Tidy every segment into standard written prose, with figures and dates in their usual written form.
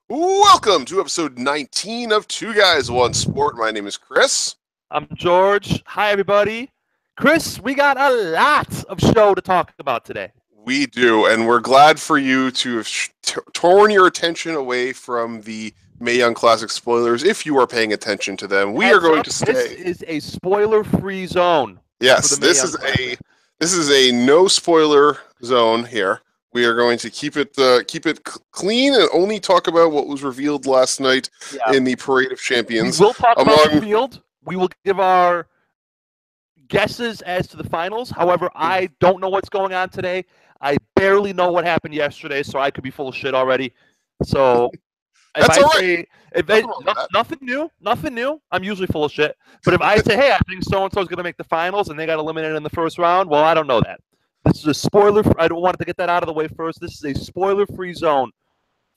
Welcome to episode 19 of Two Guys, One Sport. My name is Chris. I'm George. Hi, everybody. Chris, we got a lot of show to talk about today. We do, and we're glad for you to have torn your attention away from the Mae Young Classic spoilers. If you are paying attention to them, we are going to stay. This is a spoiler-free zone. Yes, this is a no spoiler zone here. We are going to keep it clean and only talk about what was revealed last night in the Parade of Champions. We will talk about the field. We will give our guesses as to the finals. However, I don't know what's going on today. I barely know what happened yesterday, so I could be full of shit already. So that's all right. Nothing new. I'm usually full of shit. But if I say, hey, I think so-and-so is going to make the finals and they got eliminated in the first round, well, I don't know that. This is a spoiler. I don't want to get that out of the way first. This is a spoiler-free zone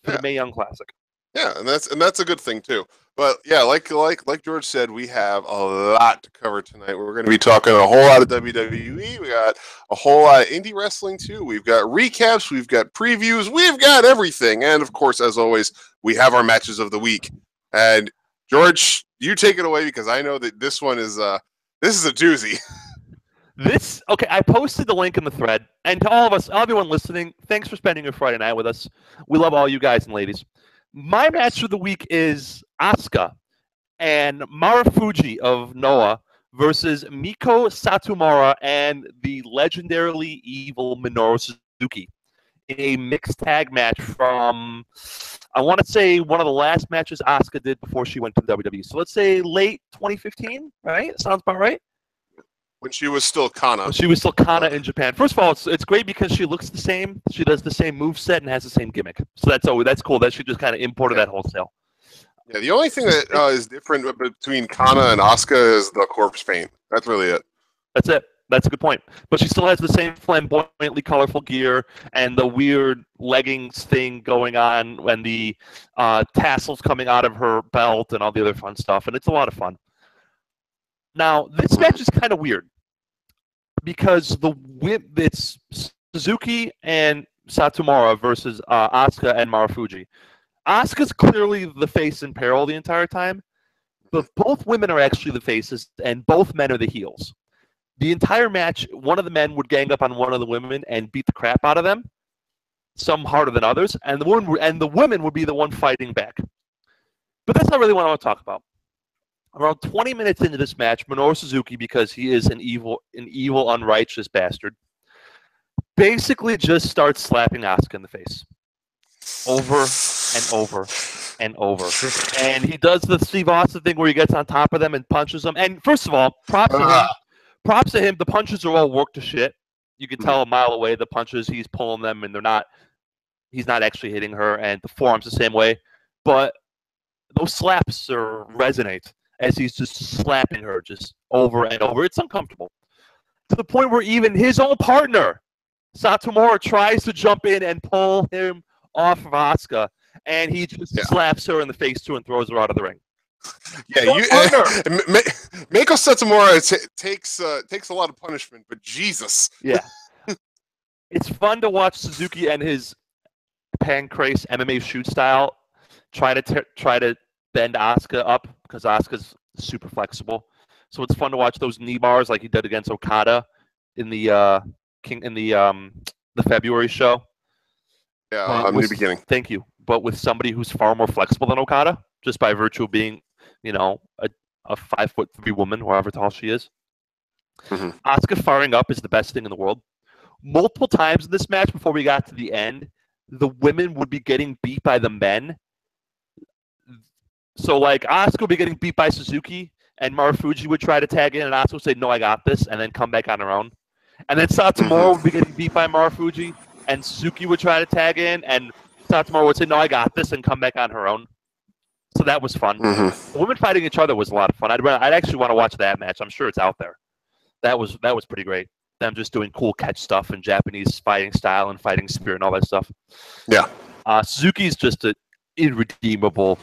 for the Mae Young Classic. Yeah, and that's a good thing too. But yeah, like George said, we have a lot to cover tonight. We're going to be talking a whole lot of WWE. We got a whole lot of indie wrestling too. We've got recaps. We've got previews. We've got everything. And of course, as always, we have our matches of the week. And George, you take it away because I know that this one is a doozy. I posted the link in the thread, and to all of us, everyone listening, thanks for spending your Friday night with us. We love all you guys and ladies. My match of the week is Asuka and Marufuji of Noah versus Miko Satomura and the legendarily evil Minoru Suzuki in a mixed tag match from, I want to say, one of the last matches Asuka did before she went to WWE. So let's say late 2015, right? That sounds about right. When she was still Kana. When she was still Kana in Japan. First of all, it's great because she looks the same. She does the same moveset and has the same gimmick. So that's cool that she just kind of imported that wholesale. Yeah, the only thing that is different between Kana and Asuka is the corpse paint. That's really it. That's it. That's a good point. But she still has the same flamboyantly colorful gear and the weird leggings thing going on and the tassels coming out of her belt and all the other fun stuff. And it's a lot of fun. Now, this match is kind of weird because it's Suzuki and Satomura versus Asuka and Marufuji. Asuka's clearly the face in peril the entire time, but both women are actually the faces and both men are the heels. The entire match, one of the men would gang up on one of the women and beat the crap out of them, some harder than others, and the women would be the one fighting back. But that's not really what I want to talk about. Around 20 minutes into this match, Minoru Suzuki, because he is an evil, unrighteous bastard, basically just starts slapping Asuka in the face. Over and over and over. And he does the Steve Austin thing where he gets on top of them and punches them. And first of all, props to him. The punches are all worked to shit. You can tell a mile away the punches, he's pulling them and he's not actually hitting her, and the forearms the same way. But those slaps resonate as he's just slapping her just over and over. It's uncomfortable. To the point where even his own partner, Satomura, tries to jump in and pull him off of Asuka, and he just slaps her in the face too and throws her out of the ring. Yeah, Miko Satomura takes a lot of punishment, but Jesus. Yeah. It's fun to watch Suzuki and his pancrase MMA shoot style try to bend Asuka up because Asuka's super flexible. So it's fun to watch those knee bars like he did against Okada in the February show. Yeah, New Beginning. Thank you. But with somebody who's far more flexible than Okada, just by virtue of being, a 5'3" woman, however tall she is. Mm-hmm. Asuka firing up is the best thing in the world. Multiple times in this match before we got to the end, the women would be getting beat by the men. So, like, Asuka would be getting beat by Suzuki, and Marufuji would try to tag in, and Asuka would say, no, I got this, and then come back on her own. And then Satomura would be getting beat by Marufuji, and Suzuki would try to tag in, and Satomura would say, no, I got this, and come back on her own. So that was fun. Mm-hmm. The women fighting each other was a lot of fun. I'd actually want to watch that match. I'm sure it's out there. That was pretty great. Them just doing cool catch stuff and Japanese fighting style and fighting spirit and all that stuff. Yeah. Suzuki's just an irredeemable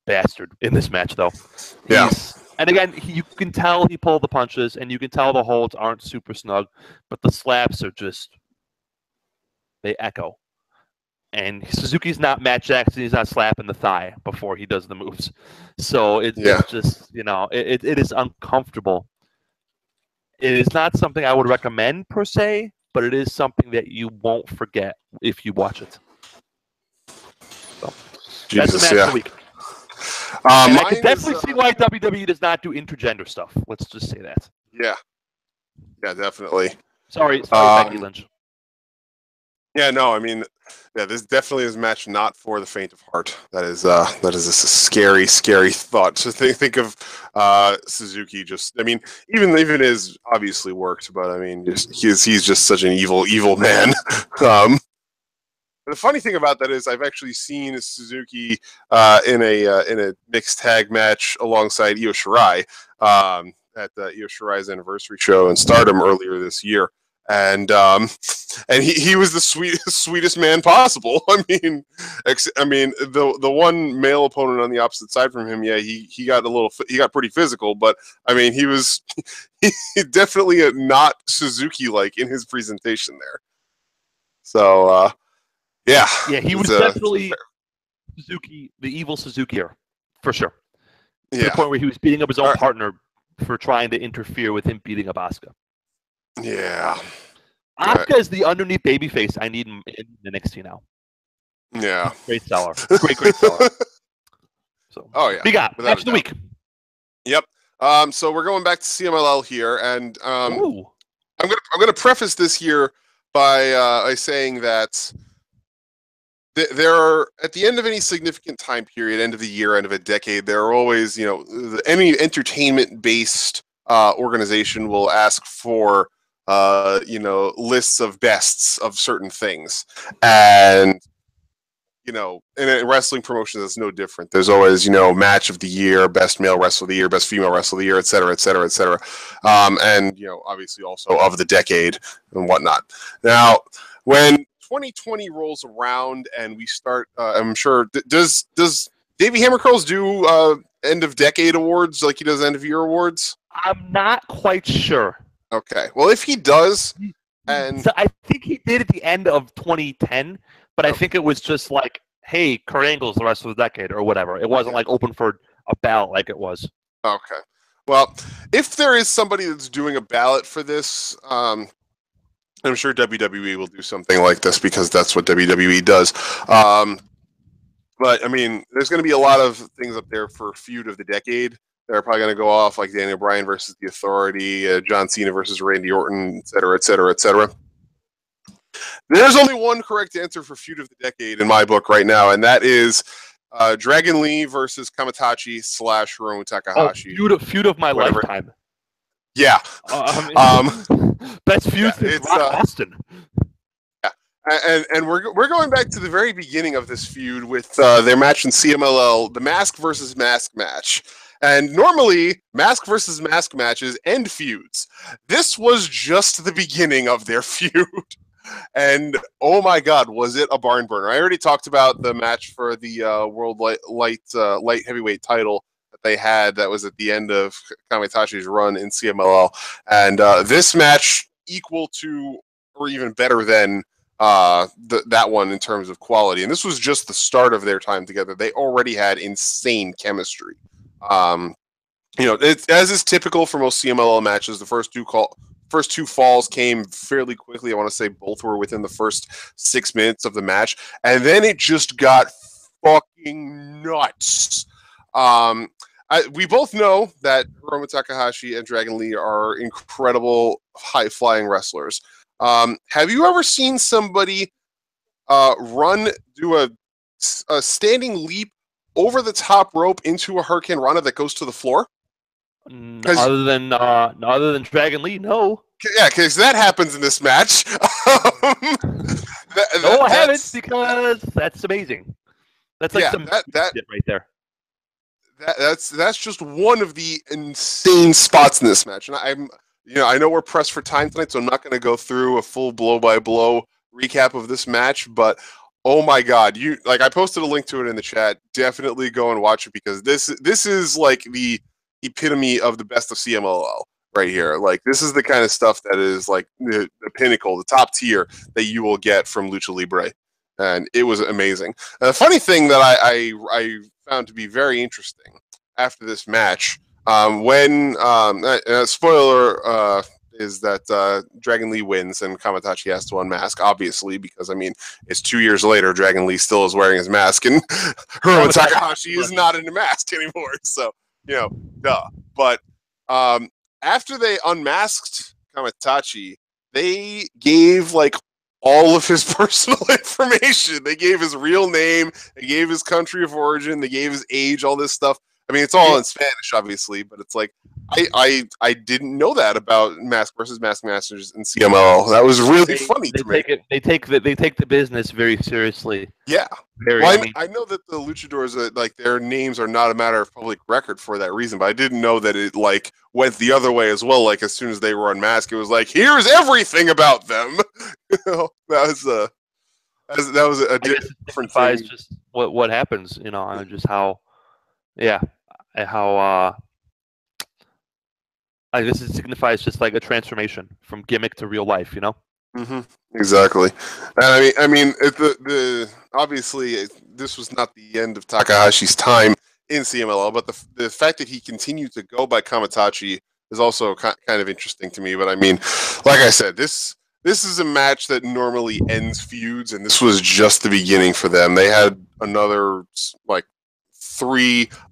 bastard in this match, though. Yeah. And again, you can tell he pulled the punches, and you can tell the holds aren't super snug, but the slaps are just, they echo. And Suzuki's not Matt Jackson. He's not slapping the thigh before he does the moves. So it's just, it is uncomfortable. It is not something I would recommend per se, but it is something that you won't forget if you watch it. So that's the match of the week. And I can definitely see why WWE does not do intergender stuff. Let's just say that. Yeah, definitely. Sorry, Becky Lynch. Yeah, no, I mean, this definitely is a match not for the faint of heart. That is a scary, scary thought to think of Suzuki. Just, I mean, even his obviously worked, but I mean, he's just such an evil man. The funny thing about that is I've actually seen Suzuki in a mixed tag match alongside Io Shirai at the Io Shirai's anniversary show in Stardom earlier this year. And he was the sweetest man possible. I mean, the one male opponent on the opposite side from him, he got pretty physical, but I mean, he was definitely not Suzuki-like in his presentation there. So he was definitely Suzuki, the evil Suzuki, for sure. To the point where he was beating up his own partner for trying to interfere with him beating up Asuka. Yeah. Asuka is the underneath babyface I need in NXT now. Yeah. Great seller. Great seller. So, we got match of the week. Yep. So we're going back to CMLL here, and I'm gonna preface this here by saying that there are, at the end of any significant time period, end of the year, end of a decade, there are always, any entertainment-based organization will ask for lists of bests of certain things. And, in a wrestling promotion, that's no different. There's always, match of the year, best male wrestler of the year, best female wrestler of the year, et cetera, et cetera, et cetera. And, obviously also of the decade and whatnot. Now, when 2020 rolls around and we start, I'm sure, does Davey Hammer Curls do end of decade awards like he does end of year awards? I'm not quite sure. Okay. Well, if he does, and so I think he did at the end of 2010, but I think it was just like, hey, Kurt Angle's the rest of the decade or whatever. It wasn't like open for a ballot like it was. Okay. Well, if there is somebody that's doing a ballot for this, I'm sure WWE will do something like this because that's what WWE does. But I mean, there's going to be a lot of things up there for feud of the decade. They're probably going to go off like Daniel Bryan versus The Authority, John Cena versus Randy Orton, et cetera, et cetera, et cetera. There's only one correct answer for feud of the decade in my book right now, and that is Dragon Lee versus Kamitachi / Hiromu Takahashi. Feud of my lifetime. Yeah. Best feud since Rock Austin. Yeah. And we're going back to the very beginning of this feud with their match in CMLL, the Mask versus Mask match. And normally, Mask versus Mask matches end feuds. This was just the beginning of their feud. And, oh my God, was it a barn burner. I already talked about the match for the World Light Heavyweight title that they had that was at the end of Kamitachi's run in CMLL. And this match equal to or even better than that one in terms of quality. And this was just the start of their time together. They already had insane chemistry. It's, as is typical for most CMLL matches, the first two falls came fairly quickly. I want to say both were within the first 6 minutes of the match, and then it just got fucking nuts. We both know that Hiromu Takahashi and Dragon Lee are incredible high-flying wrestlers. Have you ever seen somebody do a standing leap over the top rope into a Hurricane Rana that goes to the floor? Other than Dragon Lee, no. Yeah, because that happens in this match. No, I haven't, because that's amazing. That's like some shit right there. That's just one of the insane spots in this match, and I know we're pressed for time tonight, so I'm not going to go through a full blow-by-blow recap of this match, but oh my God, I posted a link to it in the chat. Definitely go and watch it because this is like the epitome of the best of CMLL right here. Like, this is the kind of stuff that is like the pinnacle, the top tier that you will get from Lucha Libre. and it was amazing. The funny thing that I found to be very interesting after this match, when spoiler is that Dragon Lee wins and Kamatachi has to unmask, obviously, because I mean it's 2 years later. Dragon Lee still is wearing his mask, and Hiromu Takahashi is not in the mask anymore. So duh. But after they unmasked Kamatachi, they gave like all of his personal information. They gave his real name, they gave his country of origin, they gave his age, all this stuff. I mean, it's all in Spanish, obviously, but it's like I didn't know that about Mask versus Mask Masters in CMLL. That was really funny to me. They take the business very seriously. Yeah. Well, I know that the luchadors, like their names are not a matter of public record for that reason, but I didn't know that it like went the other way as well. Like as soon as they were unmasked, it was like, here's everything about them. That was a different thing. Just what happens, just how, I guess it signifies just like a transformation from gimmick to real life, Mm-hmm. Exactly, and I mean, the obviously this was not the end of Takahashi's time in CMLL, but the fact that he continued to go by Kamatachi is also kind of interesting to me. But I mean, like I said, this is a match that normally ends feuds, and this was just the beginning for them. They had another like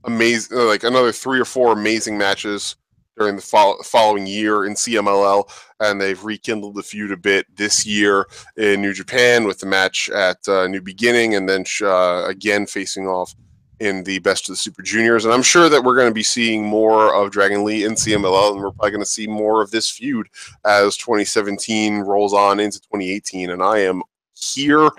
another 3 or 4 amazing matches during the following year in CMLL, and they've rekindled the feud a bit this year in New Japan with the match at New Beginning, and then again facing off in the Best of the Super Juniors. And I'm sure that we're going to be seeing more of Dragon Lee in CMLL, and we're probably going to see more of this feud as 2017 rolls on into 2018, and I am here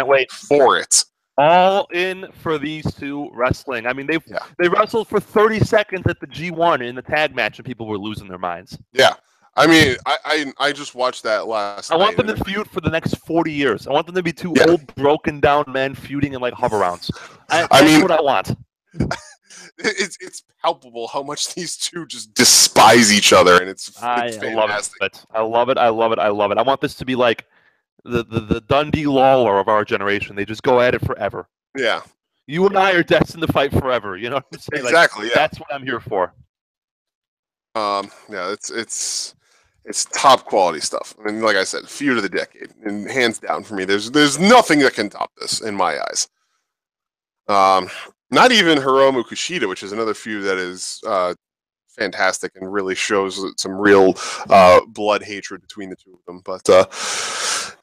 for it. All in for these two wrestling. I mean, they wrestled for 30 seconds at the G1 in the tag match, and people were losing their minds. Yeah. I mean, I just watched that last night. I want them to feud for the next 40 years. I want them to be two old, broken down men feuding in like hover rounds. That's what I want. It's palpable how much these two just despise each other, and it's fantastic. I love it. I want this to be like the Dundee Lawler of our generation. They just go at it forever. Yeah. You and I are destined to fight forever. You know what I'm saying? Exactly. That's what I'm here for. Yeah, it's top quality stuff. I mean, like I said, feud of the decade, and hands down for me. There's nothing that can top this in my eyes. Not even Hiromu Kushida, which is another feud that is fantastic and really shows some real blood hatred between the two of them. But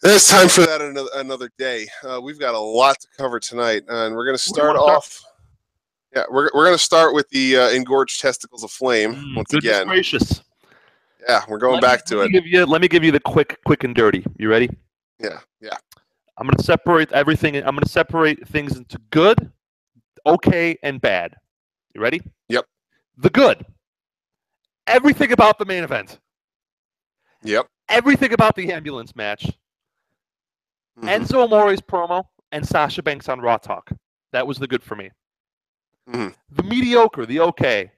it's time for that another day. We've got a lot to cover tonight, and we're going to start off. Yeah, we're going to start with the engorged testicles of flame once again. Gracious. Yeah, we're going back to it. Let me give you the quick and dirty. You ready? Yeah. I'm going to separate everything. I'm going to separate things into good, okay, and bad. You ready? Yep. The good. Everything about the main event. Yep. Everything about the ambulance match. Mm-hmm. Enzo Amore's promo and Sasha Banks on Raw Talk. That was the good for me. Mm-hmm. The mediocre, the okay.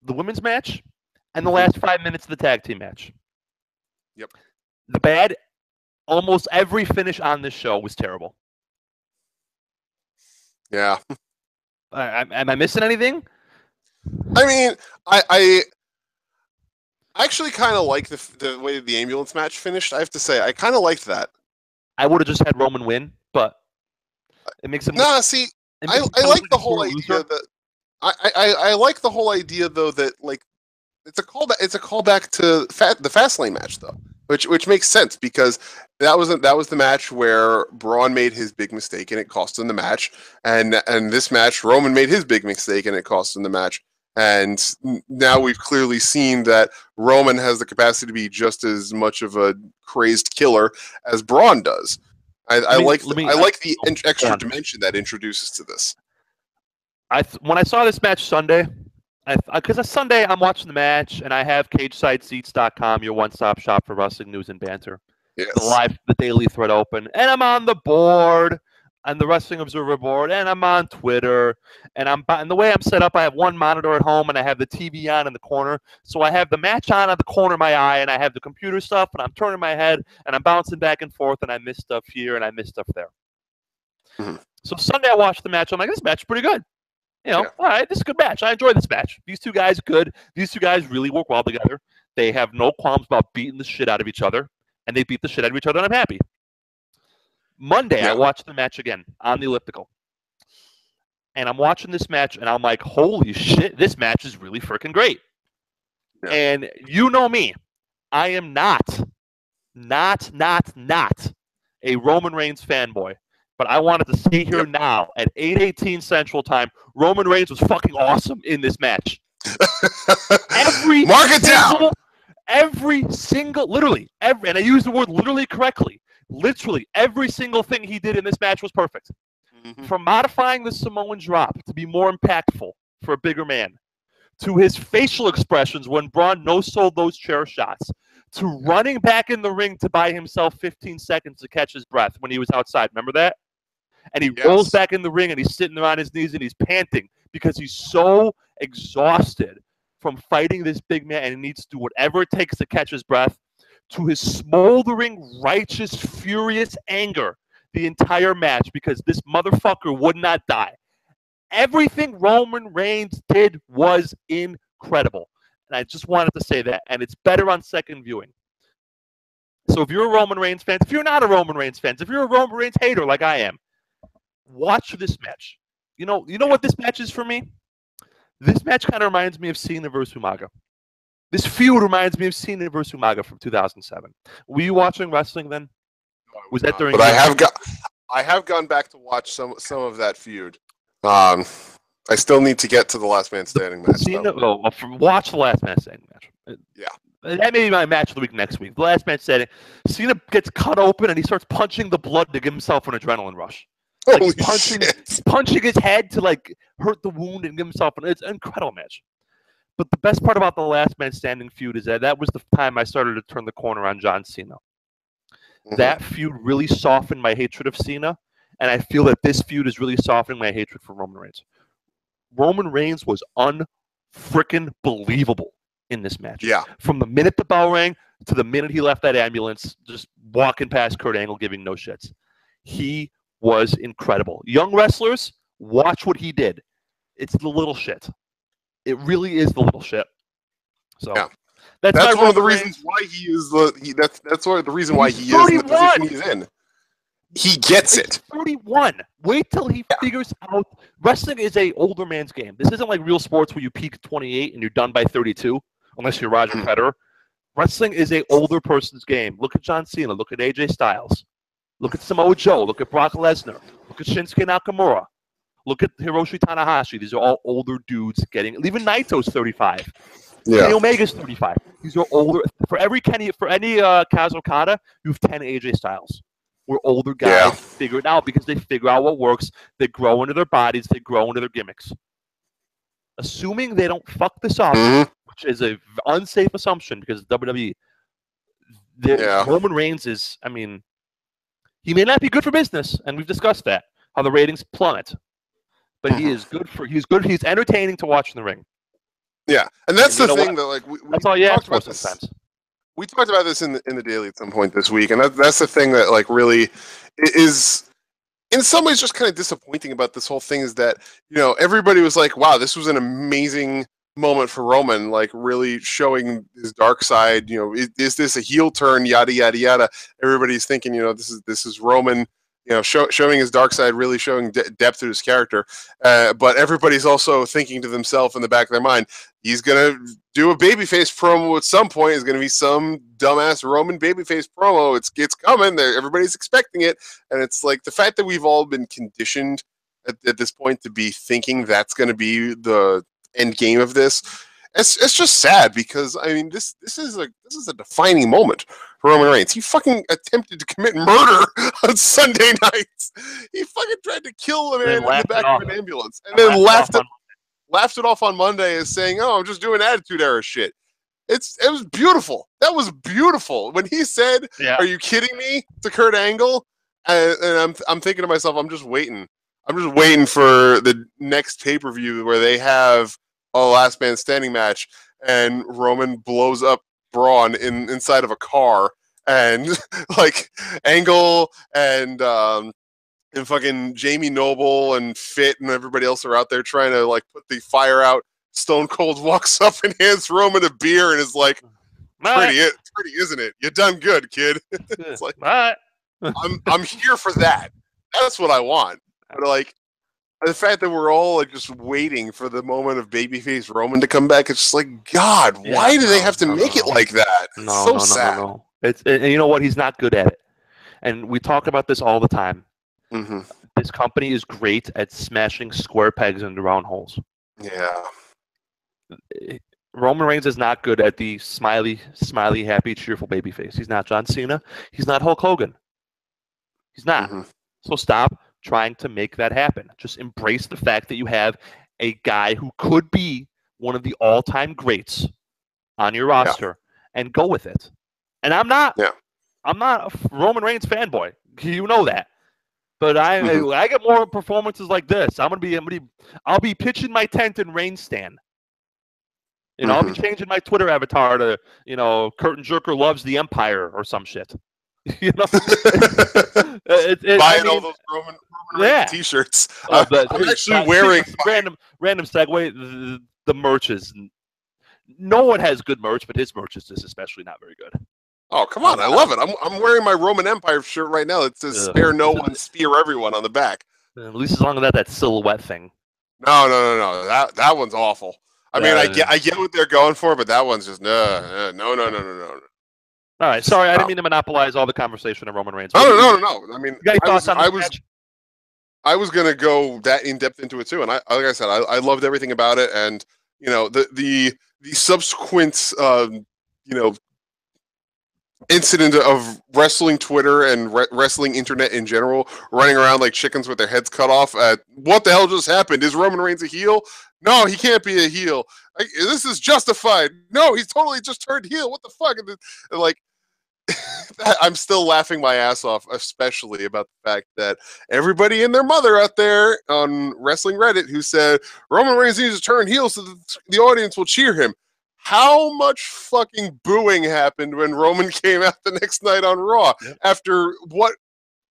The women's match and the last 5 minutes of the tag team match. Yep. The bad, almost every finish on this show was terrible. Yeah. Am I missing anything? I mean, I actually kind of like the way the ambulance match finished. I have to say, I kind of liked that. I would have just had Roman win, but it makes him. I like the whole idea that I like the whole idea though that like it's a callback to the Fastlane match though, which makes sense because that was the match where Braun made his big mistake and it cost him the match, and this match Roman made his big mistake and it cost him the match. And now we've clearly seen that Roman has the capacity to be just as much of a crazed killer as Braun does. I like the extra dimension that introduces to this. When I saw this match Sunday, because on Sunday I'm watching the match and I have CageSideSeats.com, your one-stop shop for wrestling news and banter. Yes. The daily thread open, and I'm on the board. On the Wrestling Observer board, and I'm on Twitter, and the way I'm set up, I have one monitor at home, and I have the TV on in the corner, so I have the match on at the corner of my eye, and I have the computer stuff, and I'm turning my head, and I'm bouncing back and forth, and I miss stuff here, and I miss stuff there. Mhm. So Sunday I watched the match. I'm like, this match is pretty good. All right, this is a good match. I enjoy this match. These two guys good. These two guys really work well together. They have no qualms about beating the shit out of each other, and they beat the shit out of each other, and I'm happy. Monday, I watched the match again on the elliptical. And I'm watching this match, and I'm like, holy shit, this match is really freaking great. Yeah. And you know me. I am not a Roman Reigns fanboy. But I wanted to say here now, at 8:18 Central Time, Roman Reigns was fucking awesome in this match. Mark it down! Every single, literally, and I use the word literally correctly, literally every single thing he did in this match was perfect. Mm-hmm. From modifying the Samoan drop to be more impactful for a bigger man, to his facial expressions when Braun no-sold those chair shots, to running back in the ring to buy himself 15 seconds to catch his breath when he was outside. Remember that? And he rolls back in the ring and he's sitting there on his knees and he's panting because he's so exhausted from fighting this big man and he needs to do whatever it takes to catch his breath, to his smoldering, righteous, furious anger the entire match because this motherfucker would not die. Everything Roman Reigns did was incredible. And I just wanted to say that. And it's better on second viewing. So if you're a Roman Reigns fan, if you're not a Roman Reigns fan, if you're a Roman Reigns hater like I am, watch this match. You know what this match is for me? This match kind of reminds me of Cena versus Umaga. This feud reminds me of Cena versus Umaga from 2007. Were you watching wrestling then? Was that during? But I have gone back to watch some of that feud. I still need to get to the Last Man Standing match. Watch the Last Man Standing match. Yeah. That may be my match of the week next week. The Last Man Standing. Cena gets cut open and he starts punching the blood to give himself an adrenaline rush. Holy shit. Punching his head to hurt the wound and give himself it's an incredible match. But the best part about the Last Man Standing feud is that was the time I started to turn the corner on John Cena. Mm-hmm. That feud really softened my hatred of Cena, and I feel that this feud is really softening my hatred for Roman Reigns. Roman Reigns was unfrickin' believable in this match. Yeah. From the minute the bell rang to the minute he left that ambulance, just walking past Kurt Angle, giving no shits. He was incredible. Young wrestlers, watch what he did. It's the little shit. It really is the little shit. So that's one of the reasons why he is that's one of the reason why he is in the position he's in. He gets it. 31. Wait till he figures out. Wrestling is a older man's game. This isn't like real sports where you peak at 28 and you're done by 32, unless you're Roger Federer. Wrestling is a older person's game. Look at John Cena. Look at AJ Styles. Look at Samoa Joe. Look at Brock Lesnar. Look at Shinsuke Nakamura. Look at Hiroshi Tanahashi. These are all older dudes even Naito's 35. Yeah. Kenny Omega's 35. These are older. For any Kaz Okada, you have 10 AJ Styles. We're older guys figure it out because they figure out what works. They grow into their bodies. They grow into their gimmicks. Assuming they don't fuck this up, which is an unsafe assumption because of WWE, Roman Reigns is, he may not be good for business, and we've discussed that, how the ratings plummet. But he's entertaining to watch in the ring. Yeah, and that's the thing that that's all you ask for sometimes. We talked about this in the daily at some point this week, and that's the thing that really is in some ways just kind of disappointing about this whole thing is that everybody was like, "Wow, this was an amazing moment for Roman, really showing his dark side. Is this a heel turn? Yada yada yada." Everybody's thinking, this is Roman. Showing his dark side, really showing depth to his character. But everybody's also thinking to themselves in the back of their mind, he's going to do a babyface promo at some point. It's going to be some dumbass Roman babyface promo. It's coming. Everybody's expecting it. And it's like the fact that we've all been conditioned at this point to be thinking that's going to be the end game of this. It's just sad because this is a defining moment for Roman Reigns. He fucking attempted to commit murder on Sunday nights. He fucking tried to kill a man in the back of an ambulance, and then laughed it off on Monday as saying, "Oh, I'm just doing attitude era shit." It was beautiful. That was beautiful when he said, "Are you kidding me?" to Kurt Angle, and I'm thinking to myself, I'm just waiting for the next pay-per-view where they have a Last Man Standing match, and Roman blows up Braun inside of a car, and Angle and and fucking Jamie Noble and Fit and everybody else are out there trying to like put the fire out. Stone Cold walks up and hands Roman a beer and is like, pretty, isn't it? You done good, kid. It's like, I'm here for that. That's what I want. But like the fact that we're all like just waiting for the moment of babyface Roman to come back, it's just like, God, why do they have to make it like that? It's so sad. No. And you know what? He's not good at it. And we talk about this all the time. Mm-hmm. This company is great at smashing square pegs into round holes. Yeah. Roman Reigns is not good at the smiley, happy, cheerful babyface. He's not John Cena. He's not Hulk Hogan. He's not. Mm-hmm. So stop trying to make that happen. Just embrace the fact that you have a guy who could be one of the all-time greats on your roster and go with it. And I'm not a Roman Reigns fanboy. You know that. But I get more performances like this. I'll be pitching my tent in Reigns stand. You know, I'll be changing my Twitter avatar to, Curtin Jerker loves the Empire or some shit. You know, buying all those Roman Reigns T-shirts. I'm actually wearing random segue. The merch is no one has good merch, but his merch is especially not very good. Oh, come on. I love it. I'm wearing my Roman Empire shirt right now. It says spare no one, spear everyone on the back. At least as long as that silhouette thing. No. That one's awful. I mean, I get what they're going for, but that one's just no. All right. Sorry, I didn't mean to monopolize all the conversation of Roman Reigns. No. I mean, I was going to go that in depth into it too. And like I said, I loved everything about it. And, the subsequent, incident of wrestling Twitter and wrestling internet in general running around like chickens with their heads cut off at what the hell just happened? Is Roman Reigns a heel? No, he can't be a heel. This is justified. No, he's totally just turned heel. What the fuck? And like, I'm still laughing my ass off, especially about the fact that everybody and their mother out there on wrestling Reddit who said Roman Reigns needs to turn heel so that the audience will cheer him. How much fucking booing happened when Roman came out the next night on Raw after what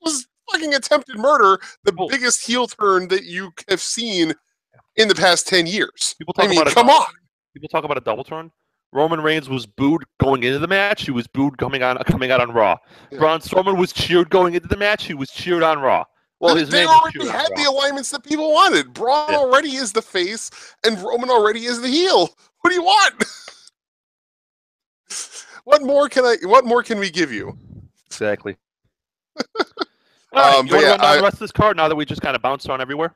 was fucking attempted murder, the biggest heel turn that you have seen in the past 10 years. Come on. People talk about a double turn. Roman Reigns was booed going into the match. He was booed coming out on Raw. Yeah. Braun Strowman was cheered going into the match. He was cheered on Raw. Well, they already had the alignments that people wanted. Braun already is the face, and Roman already is the heel. What do you want? What more can we give you? Exactly. All right, you want to run down the rest of this card now that we just kind of bounced on everywhere?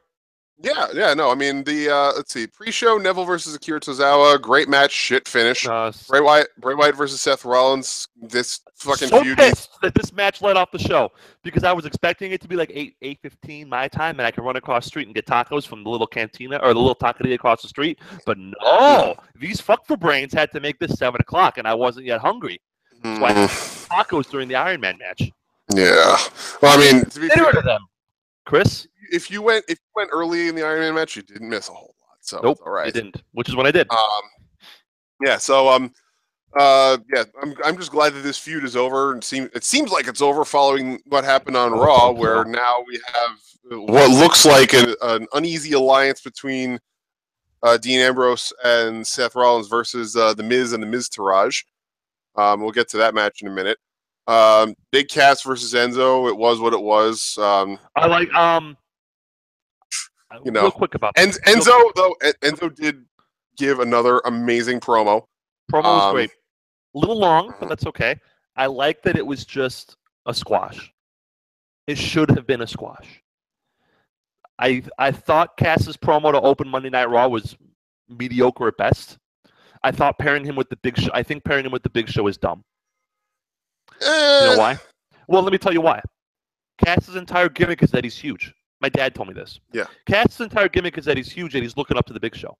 Yeah, no, I mean, let's see, pre-show, Neville versus Akira Tozawa, great match, shit finish. Bray Wyatt versus Seth Rollins, this fucking feud. Pissed that this match led off the show, because I was expecting it to be like 8:15 my time, and I could run across the street and get tacos from the little cantina, or the little taqueria across the street, but no, these fuck for brains had to make this 7 o'clock, and I wasn't yet hungry. So I had tacos during the Iron Man match. Yeah. Well, I mean, to be fair to them, Chris, if you went early in the Iron Man match, you didn't miss a whole lot. So nope, all right. You didn't, which is what I did. I'm just glad that this feud is over, and it seems like it's over following what happened on Raw, where now we have what looks like an uneasy alliance between Dean Ambrose and Seth Rollins versus the Miz and the Miztourage. We'll get to that match in a minute. Big Cass versus Enzo. It was what it was. I like real quick about that. Enzo did give another amazing promo. Promo was great. A little long, but that's okay. I like that it was just a squash. It should have been a squash. I thought Cass's promo to open Monday Night Raw was mediocre at best. I thought pairing him with the Big Show. I think pairing him with the Big Show is dumb. You know why? Well, let me tell you why. Cass's entire gimmick is that he's huge. My dad told me this. Yeah. Cass's entire gimmick is that he's huge and he's looking up to the Big Show.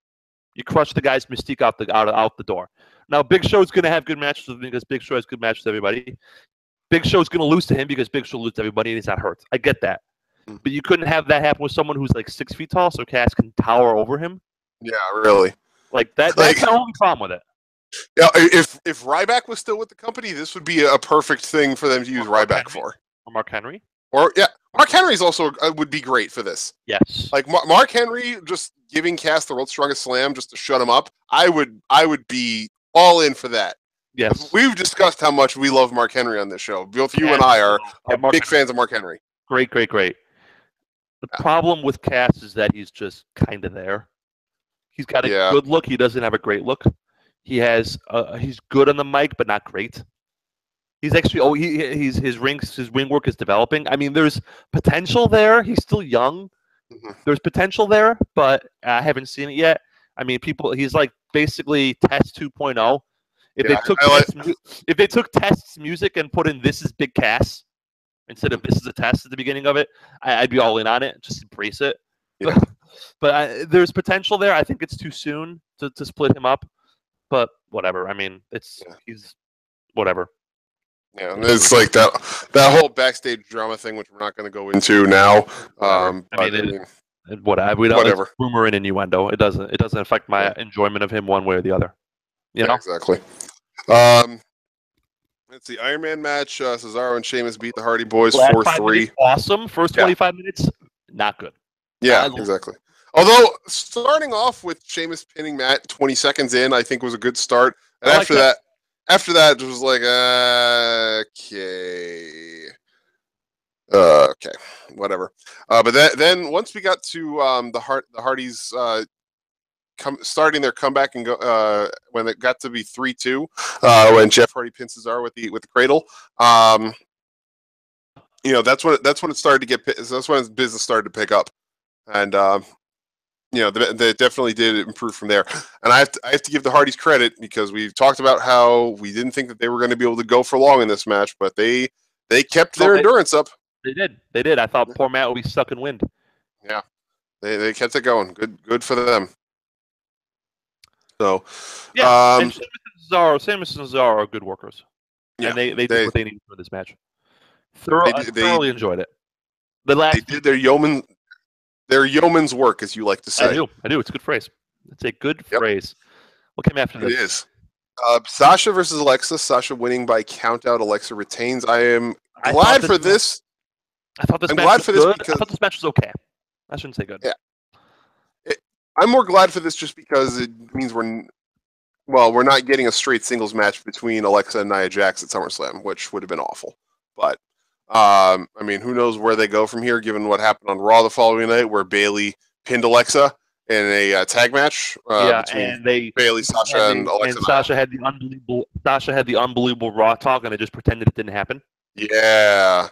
You crush the guy's mystique out the door. Now, Big Show's going to have good matches with him because Big Show has good matches with everybody. Big Show's going to lose to him because Big Show loses to everybody and he's not hurt. I get that. But you couldn't have that happen with someone who's like 6 feet tall so Cass can tower over him. Yeah, really. Like that. That's the only problem with it. Yeah, if Ryback was still with the company, this would be a perfect thing for them to use Ryback for. Or Mark Henry. Or Mark Henry's also would be great for this. Yes. Like Mark Henry just giving Cass the world's strongest slam just to shut him up. I would be all in for that. Yes. We've discussed how much we love Mark Henry on this show. Both you and I are big fans of Mark Henry. Great. The problem with Cass is that he's just kind of there. He's got a good look. He doesn't have a great look. He's good on the mic, but not great. He's actually his ring work is developing. I mean, there's potential there. He's still young. Mm-hmm. There's potential there, but I haven't seen it yet. I mean, he's like basically Test 2.0. If they took Test's music and put in "This is Big Cass" instead of "This is a Test" at the beginning of it, I'd be all in on it. Just embrace it. Yeah. But there's potential there. I think it's too soon to split him up. But whatever. I mean, he's whatever. Yeah, and it's like that whole backstage drama thing, which we're not going to go into now. Whatever. It's rumor and innuendo. It doesn't affect my enjoyment of him one way or the other. You know exactly. Let's see. Iron Man match. Cesaro and Sheamus beat the Hardy Boys 4-3. Awesome. First 25 minutes, not good. Yeah, exactly. Although starting off with Sheamus pinning Matt 20 seconds in, I think was a good start. And after that, it was like, okay, whatever. But then once we got to the Hardys starting their comeback and go when it got to be 3-2, when Jeff Hardy pins Cesaro with the cradle, that's when it started to get. That's when his business started to pick up, and they definitely did improve from there. And I have to give the Hardys credit because we've talked about how we didn't think that they were going to be able to go for long in this match, but they kept their endurance up. They did. I thought poor Matt would be stuck in wind. Yeah, they kept it going. Good for them. So yeah, and Sheamus and Cesaro are good workers. Yeah, and they did what they needed for this match. I thoroughly enjoyed it. They did their yeoman's work, as you like to say. I do. It's a good phrase. It's a good phrase. What came after this? It is. Sasha versus Alexa. Sasha winning by countout. Alexa retains. I am glad for this. I thought this match was good. I thought this match was okay. I shouldn't say good. Yeah. I'm more glad for this just because it means we're not getting a straight singles match between Alexa and Nia Jax at SummerSlam, which would have been awful. But I mean, who knows where they go from here, given what happened on Raw the following night, where Bayley pinned Alexa in a tag match. And Bayley, Sasha, and Alexa. And Sasha had the unbelievable Raw talk, and they just pretended it didn't happen. Yeah.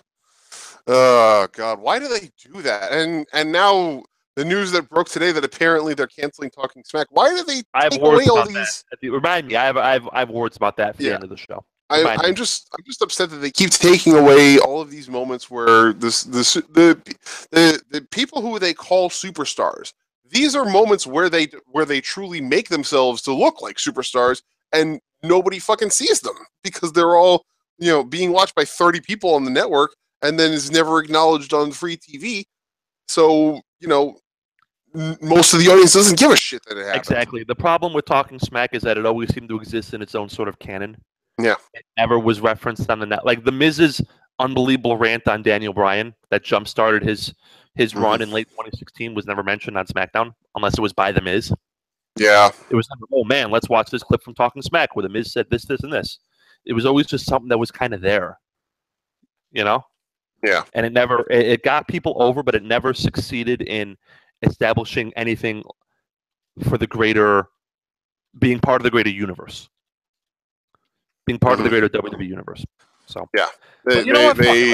Oh God, why do they do that? And now the news that broke today that apparently they're canceling Talking Smack. Why do they take away all these? Remind me. I have words about that for the end of the show. I'm just upset that they keep taking away all of these moments where the people who they call superstars. These are moments where they truly make themselves to look like superstars, and nobody fucking sees them because they're all being watched by 30 people on the network, and then is never acknowledged on free TV. So most of the audience doesn't give a shit that it happened. Exactly. The problem with Talking Smack is that it always seemed to exist in its own sort of canon. Yeah. It never was referenced on the net. Like the Miz's unbelievable rant on Daniel Bryan that jump-started his run in late 2016 was never mentioned on SmackDown unless it was by the Miz. Yeah. It was never, oh man, let's watch this clip from Talking Smack where the Miz said this, and this. It was always just something that was kind of there. Yeah. And it got people over, but it never succeeded in establishing anything for being part of the greater universe. Being part of the greater WWE universe. So yeah. Let's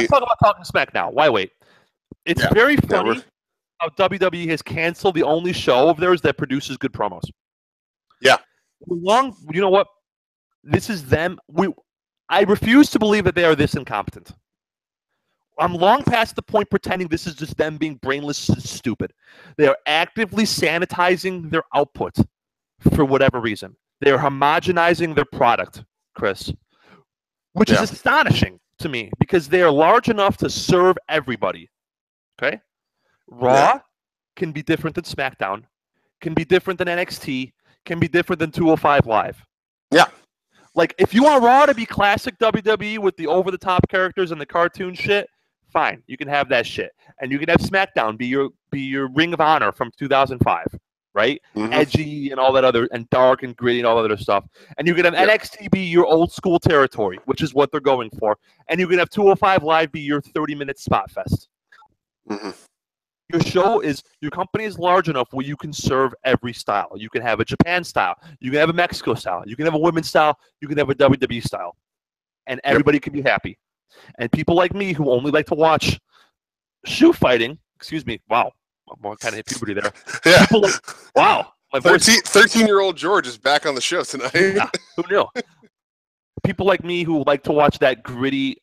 talk about Talking Smack now. Why wait? It's very funny how WWE has canceled the only show of theirs that produces good promos. Yeah. You know what? This is them. I refuse to believe that they are this incompetent. I'm long past the point pretending this is just them being brainless and stupid. They are actively sanitizing their output for whatever reason. They are homogenizing their product, Chris, which is astonishing to me because they are large enough to serve everybody. Okay? Raw can be different than SmackDown, can be different than NXT, can be different than 205 Live. Yeah. Like, if you want Raw to be classic WWE with the over-the-top characters and the cartoon shit, Fine, you can have that shit, and you can have SmackDown be your Ring of Honor from 2005, right? Mm-hmm. Edgy and all that other, and dark and gritty and all that other stuff. And you can have NXT be your old school territory, which is what they're going for. And you can have 205 Live be your 30-minute spot fest. Mm-hmm. Your company is large enough where you can serve every style. You can have a Japan style, you can have a Mexico style, you can have a women's style, you can have a WWE style, and everybody can be happy. And people like me who only like to watch shoe fighting, excuse me, wow, I'm kind of hit puberty there. Yeah. Wow. My 13-year-old George is back on the show tonight. Yeah, who knew? People like me who like to watch that gritty,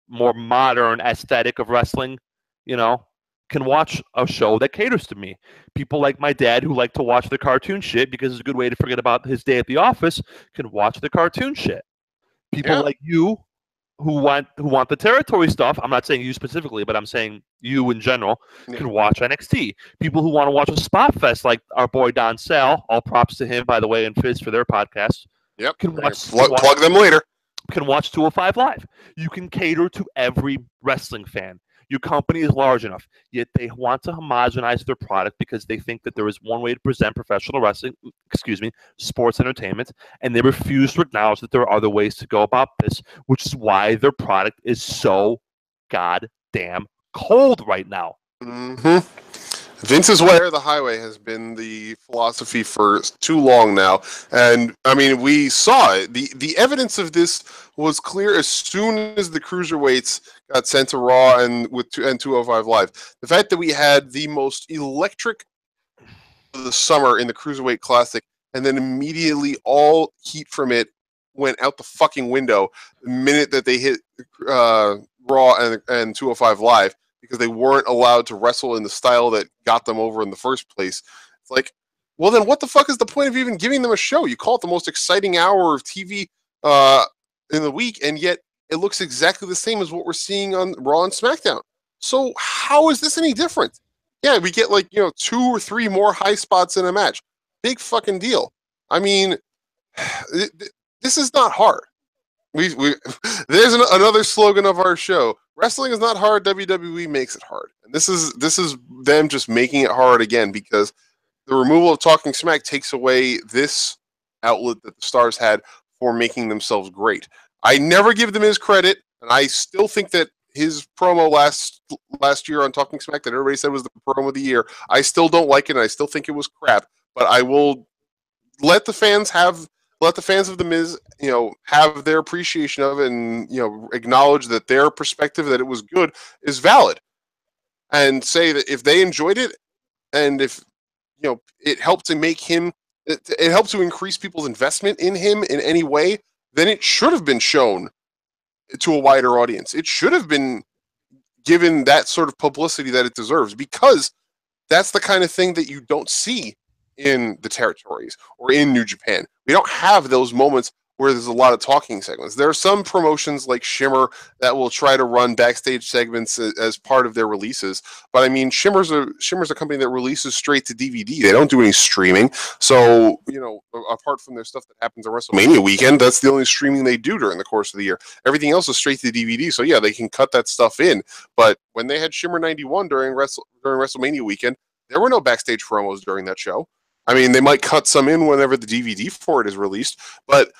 more modern aesthetic of wrestling, can watch a show that caters to me. People like my dad who like to watch the cartoon shit because it's a good way to forget about his day at the office can watch the cartoon shit. People like you who want the territory stuff, I'm not saying you specifically, but I'm saying you in general, can watch NXT. People who want to watch a spot fest like our boy Don Sal, all props to him, by the way, and Fizz for their podcast. Yep. Can watch, plug them later. Can watch 205 Live. You can cater to every wrestling fan. Your company is large enough, yet they want to homogenize their product because they think that there is one way to present professional wrestling, sports entertainment, and they refuse to acknowledge that there are other ways to go about this, which is why their product is so goddamn cold right now. Mm-hmm. Vince's way or the highway has been the philosophy for too long now. And, I mean, we saw it. The evidence of this was clear as soon as the cruiserweights got sent to Raw and 205 Live. The fact that we had the most electric of the summer in the Cruiserweight Classic, and then immediately all heat from it went out the fucking window the minute that they hit Raw and 205 Live, because they weren't allowed to wrestle in the style that got them over in the first place. It's like, well, then what the fuck is the point of even giving them a show? You call it the most exciting hour of TV in the week, and yet it looks exactly the same as what we're seeing on Raw and SmackDown. So how is this any different? Yeah, we get 2 or 3 more high spots in a match. Big fucking deal. I mean, this is not hard. There's another slogan of our show. Wrestling is not hard. WWE makes it hard. And this is them just making it hard again, because the removal of Talking Smack takes away this outlet that the Stars had for making themselves great. I never give them his credit, and I still think that his promo last year on Talking Smack that everybody said was the promo of the year, I still don't like it, and I still think it was crap. But I will let the fans of the Miz, have their appreciation of it, and acknowledge that their perspective that it was good is valid, and say that if they enjoyed it, and if it helped to make him, it helped to increase people's investment in him in any way, then it should have been shown to a wider audience. It should have been given that sort of publicity that it deserves, because that's the kind of thing that you don't see in the territories or in New Japan. We don't have those moments where there's a lot of talking segments. There are some promotions like Shimmer that will try to run backstage segments as part of their releases. But I mean, Shimmer's a company that releases straight to DVD. They don't do any streaming. So, apart from their stuff that happens on WrestleMania weekend, that's the only streaming they do during the course of the year. Everything else is straight to DVD. So yeah, they can cut that stuff in. But when they had Shimmer 91 during WrestleMania weekend, there were no backstage promos during that show. I mean, they might cut some in whenever the DVD for it is released, but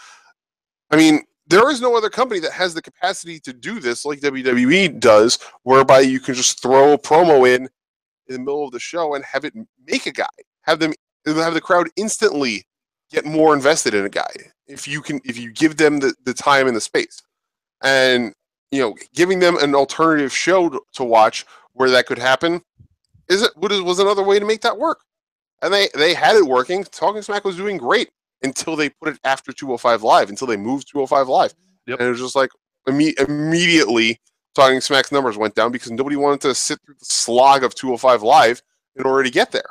I mean, there is no other company that has the capacity to do this like WWE does, whereby you can just throw a promo in the middle of the show and have it make a guy, have the crowd instantly get more invested in a guy if you give them the time and the space, and giving them an alternative show to watch where that could happen was another way to make that work. And they had it working. Talking Smack was doing great until they put it after 205 Live, until they moved 205 Live. Yep. And it was just like immediately Talking Smack's numbers went down because nobody wanted to sit through the slog of 205 Live in order to get there.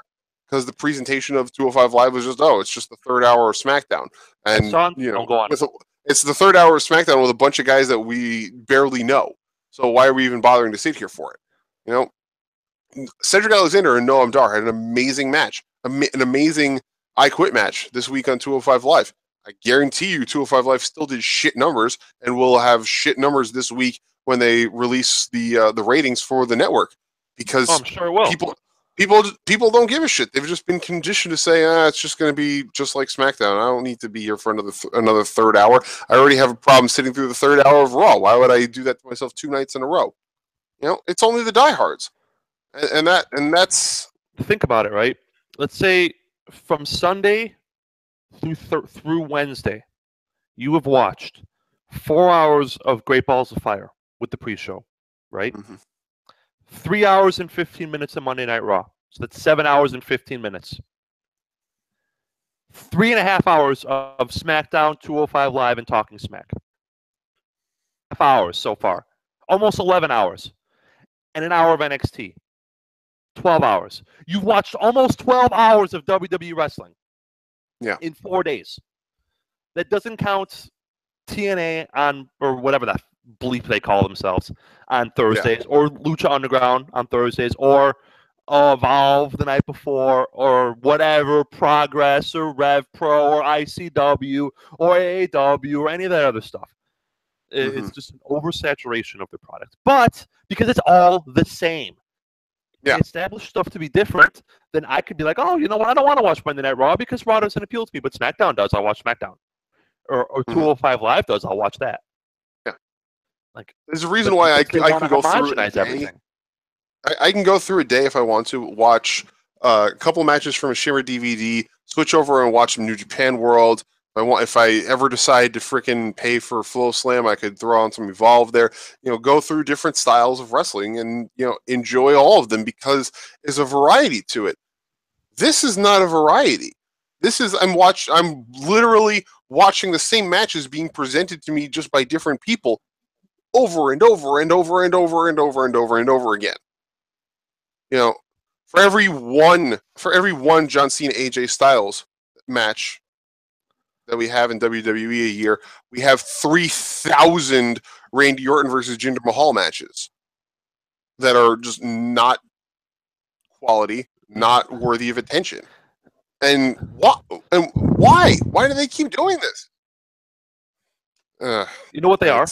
Because the presentation of 205 Live was it's just the third hour of SmackDown. And, go on. It's the third hour of SmackDown with a bunch of guys that we barely know. So why are we even bothering to sit here for it? Cedric Alexander and Noam Dar had an amazing match. An amazing I Quit match this week on 205 Live. I guarantee you 205 Live still did shit numbers and will have shit numbers this week when they release the ratings for the network, because I'm sure it will. people don't give a shit. They've just been conditioned to say, it's just going to be just like SmackDown. I don't need to be here for another third hour. I already have a problem sitting through the third hour of Raw. Why would I do that to myself 2 nights in a row? It's only the diehards, and that's. Think about it, right? Let's say from Sunday through Wednesday, you have watched 4 hours of Great Balls of Fire with the pre-show, right? Mm-hmm. 3 hours and 15 minutes of Monday Night Raw. So that's 7 hours and 15 minutes. 3.5 hours of SmackDown, 205 Live, and Talking Smack. half hours so far. Almost 11 hours. And an hour of NXT. 12 hours. You've watched almost 12 hours of WWE wrestling. Yeah. In 4 days. That doesn't count TNA on, or whatever that bleep they call themselves, on Thursdays, or Lucha Underground on Thursdays, or Evolve the night before, or whatever, Progress, or RevPro, or ICW, or AAW, or any of that other stuff. It's just an oversaturation of the product. But because it's all the same, they establish stuff to be different, then I could be like, oh, you know what? I don't want to watch Monday Night Raw because Raw doesn't appeal to me, but SmackDown does. I'll watch SmackDown. Or 205 Live does. I'll watch that. Yeah. Like, there's a reason why I can go through everything. I can go through a day if I want to, watch a couple matches from a Shimmer DVD, switch over and watch some New Japan World. If I ever decide to frickin' pay for Flow Slam, I could throw on some Evolve there. Go through different styles of wrestling and enjoy all of them, because there's a variety to it. This is not a variety. I'm literally watching the same matches being presented to me just by different people over and over and over and over and over and over and over again. For every one John Cena AJ Styles match that we have in WWE a year, we have 3,000 Randy Orton versus Jinder Mahal matches that are just not quality, not worthy of attention. And what? And why? Why do they keep doing this? You know what they are?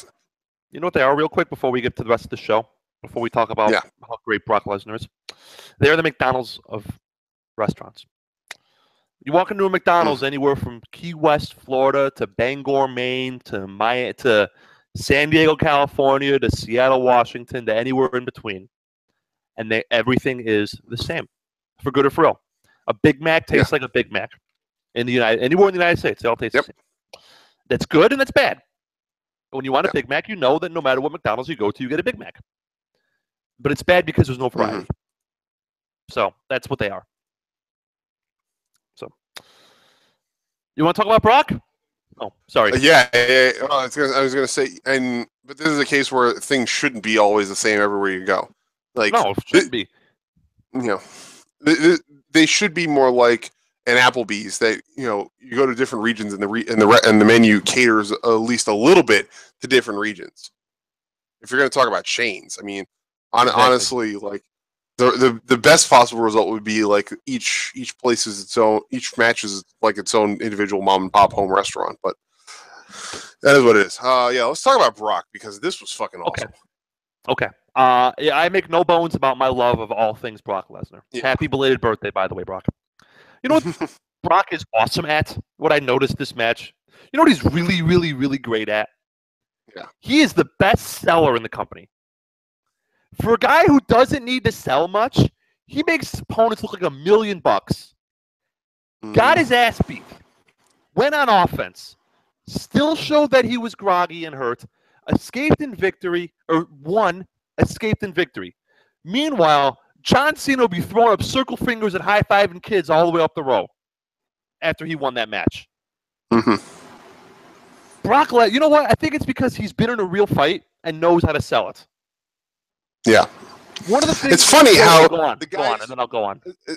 You know what they are, real quick, before we get to the rest of the show, before we talk about how great Brock Lesnar is? They are the McDonald's of restaurants. You walk into a McDonald's anywhere from Key West, Florida, to Bangor, Maine, to San Diego, California, to Seattle, Washington, to anywhere in between, and everything is the same, for good or for real. A Big Mac tastes like a Big Mac anywhere in the United States. They all taste the same. That's good and that's bad. When you want a Big Mac, you know that no matter what McDonald's you go to, you get a Big Mac. But it's bad because there's no variety. So that's what they are. So you want to talk about Brock? Oh, sorry. I was gonna say, but this is a case where things shouldn't be always the same everywhere you go. Like, no, it shouldn't be. They should be more like an Applebee's, that you go to different regions and the menu caters at least a little bit to different regions. If you're going to talk about chains, I mean, honestly, like the best possible result would be like each place is its own, each match is like its own individual mom and pop home restaurant. But that is what it is. Let's talk about Brock, because this was fucking awesome. Okay. I make no bones about my love of all things Brock Lesnar. Happy belated birthday, by the way, Brock. You know what Brock is awesome at? What I noticed this match? You know what he's really, really, really great at? Yeah. He is the best seller in the company. For a guy who doesn't need to sell much, he makes his opponents look like $1 million. Got his ass beat. Went on offense. Still showed that he was groggy and hurt. Escaped in victory. Meanwhile, John Cena will be throwing up circle fingers and high-fiving kids all the way up the row after he won that match. Brock Lesnar, you know what? I think it's because he's been in a real fight and knows how to sell it. Yeah. One of the things. It's funny how the guys, go on, and then I'll go on. I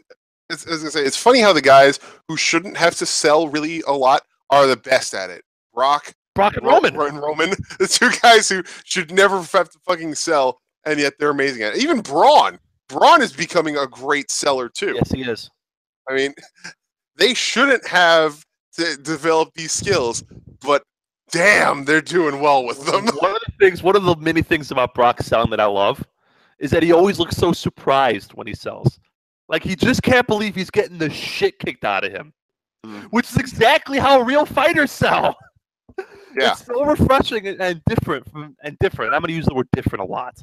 was gonna say, it's funny how the guys who shouldn't have to sell really a lot are the best at it. Brock and Roman. The two guys who should never have to fucking sell, and yet they're amazing at it. Even Braun. Braun is becoming a great seller too. Yes, he is. I mean, they shouldn't have to develop these skills, but damn, they're doing well with them. One of the the many things about Brock selling that I love is that he always looks so surprised when he sells. Like he just can't believe he's getting the shit kicked out of him, which is exactly how real fighters sell. Yeah. It's so refreshing and different. I'm going to use the word different a lot.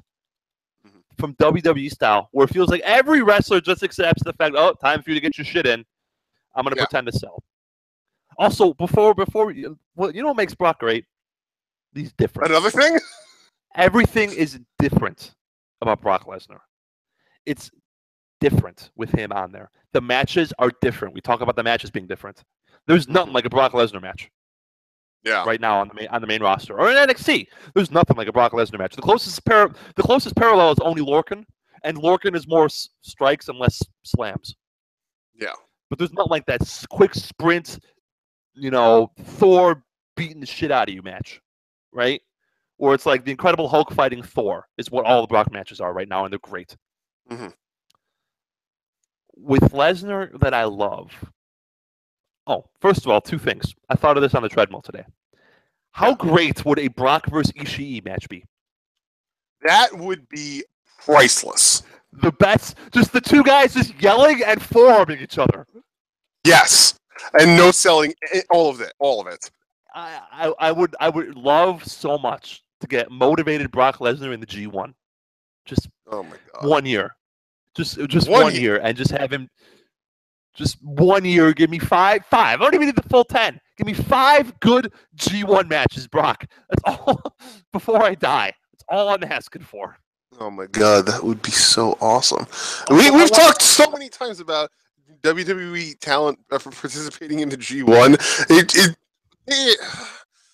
From WWE style, where it feels like every wrestler just accepts the fact, oh, time for you to get your shit in. I'm going to pretend to sell. Also, before you know what makes Brock great? He's different. Another thing? Everything is different about Brock Lesnar. It's different with him on there. The matches are different. We talk about the matches being different. There's nothing like a Brock Lesnar match. Yeah. Right now on the main roster or in NXT, there's nothing like a Brock Lesnar match. The closest parallel is only Lorcan, and Lorcan is more strikes and less slams. Yeah. But there's not like that quick sprint, Thor beating the shit out of you match, right? Or it's like the Incredible Hulk fighting Thor is what all the Brock matches are right now, and they're great. Mm-hmm. With Lesnar that I love. Oh, first of all, two things. I thought of this on the treadmill today. How great would a Brock versus Ishii match be? That would be priceless. The best, just the two guys just yelling and forearming each other. Yes, and no selling, all of it. I would love so much to get motivated Brock Lesnar in the G1. Just oh my God. 1 year. Just one year and just have him just 1 year, give me five. I don't even need the full 10. Give me 5 good G1 matches, Brock. That's all before I die. That's all I'm asking for. Oh my God, that would be so awesome. We've talked so many times about WWE talent participating in the G1.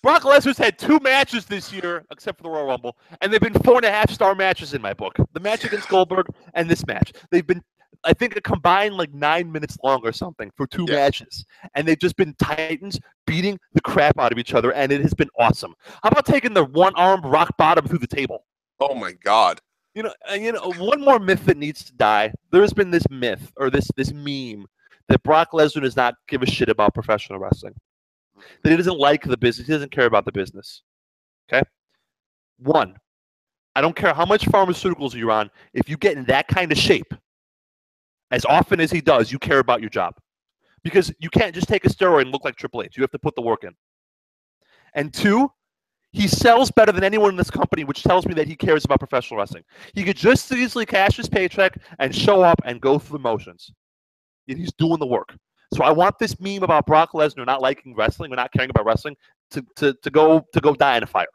Brock Lesnar's had 2 matches this year, except for the Royal Rumble, and they've been 4.5-star matches in my book. The match against Goldberg and this match. They've been, I think, a combined like 9 minutes long or something for 2 matches. And they've just been titans beating the crap out of each other, and it has been awesome. How about taking the one-armed rock bottom through the table? Oh my God. One more myth that needs to die. There has been this myth or this meme that Brock Lesnar does not give a shit about professional wrestling. That he doesn't like the business. He doesn't care about the business. Okay? 1, I don't care how much pharmaceuticals you're on. If you get in that kind of shape, as often as he does, you care about your job. Because you can't just take a steroid and look like Triple H. You have to put the work in. And 2, he sells better than anyone in this company, which tells me that he cares about professional wrestling. He could just as easily cash his paycheck and show up and go through the motions. Yet he's doing the work. So I want this meme about Brock Lesnar not liking wrestling or not caring about wrestling to go die in a fire.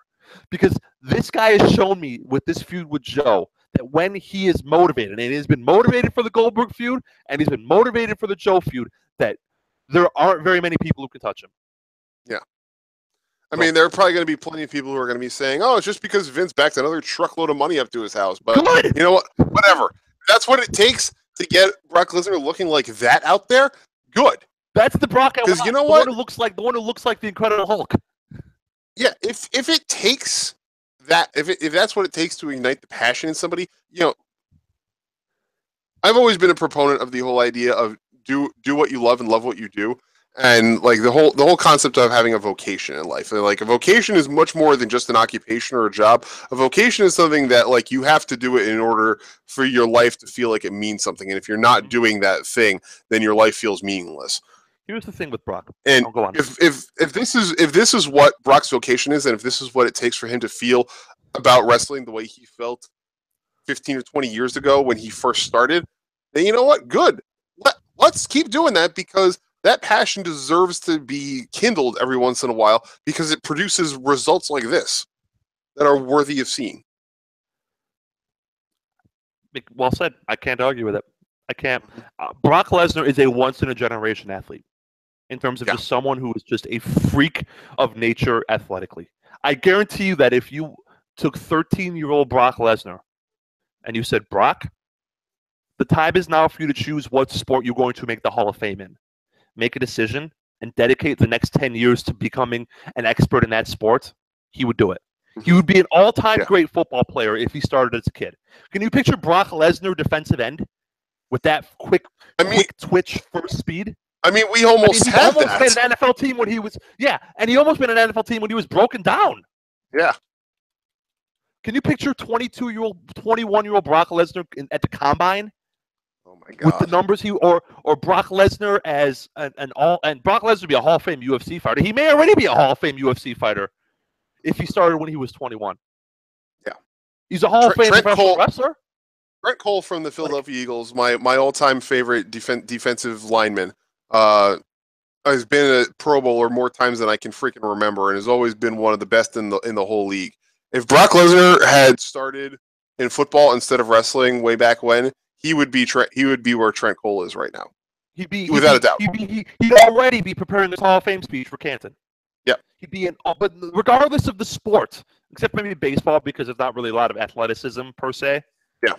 Because this guy has shown me with this feud with Joe that when he is motivated, and he's been motivated for the Goldberg feud, and he's been motivated for the Joe feud, that there aren't very many people who can touch him. Yeah. I mean, there are probably going to be plenty of people who are going to be saying, oh, it's just because Vince backed another truckload of money up to his house. But good. You know what? Whatever. That's what it takes to get Brock Lesnar looking like that out there. Good. That's the Brock I want. Because you know the what? One who looks like the Incredible Hulk. Yeah, if it takes that, if that's what it takes to ignite the passion in somebody, I've always been a proponent of the whole idea of do what you love and love what you do. And like the whole concept of having a vocation in life, like a vocation is much more than just an occupation or a job. A vocation is something that like you have to do it in order for your life to feel like it means something. And if you're not doing that thing, then your life feels meaningless. Here's the thing with Brock. And go on. if this is what Brock's vocation is, and if this is what it takes for him to feel about wrestling the way he felt 15 or 20 years ago when he first started, then you know what? Good. Let's keep doing that, because that passion deserves to be kindled every once in a while, because it produces results like this that are worthy of seeing. Well said. I can't argue with it. I can't. Brock Lesnar is a once-in-a-generation athlete in terms of just someone who is just a freak of nature athletically. I guarantee you that if you took 13-year-old Brock Lesnar and you said, Brock, the time is now for you to choose what sport you're going to make the Hall of Fame in. Make a decision and dedicate the next 10 years to becoming an expert in that sport, he would do it. He would be an all-time great football player if he started as a kid. Can you picture Brock Lesnar defensive end with that quick twitch first speed? I mean, we almost had that. He almost made an NFL team when he was and he almost made an NFL team when he was broken down. Yeah. Can you picture 21-year-old Brock Lesnar at the Combine? Oh my God. With the numbers or Brock Lesnar as and Brock Lesnar would be a Hall of Fame UFC fighter. He may already be a Hall of Fame UFC fighter if he started when he was 21. Yeah. He's a Hall of Fame professional wrestler. Trent Cole from the Philadelphia Eagles, my all-time favorite defensive lineman, has been a Pro Bowler more times than I can freaking remember, and has always been one of the best in the whole league. If Brock Lesnar had started in football instead of wrestling way back when, he would be where Trent Cole is right now. Without a doubt. He'd already be preparing his Hall of Fame speech for Canton. Yeah. He'd be but regardless of the sport, except maybe baseball because there's not really a lot of athleticism per se. Yeah.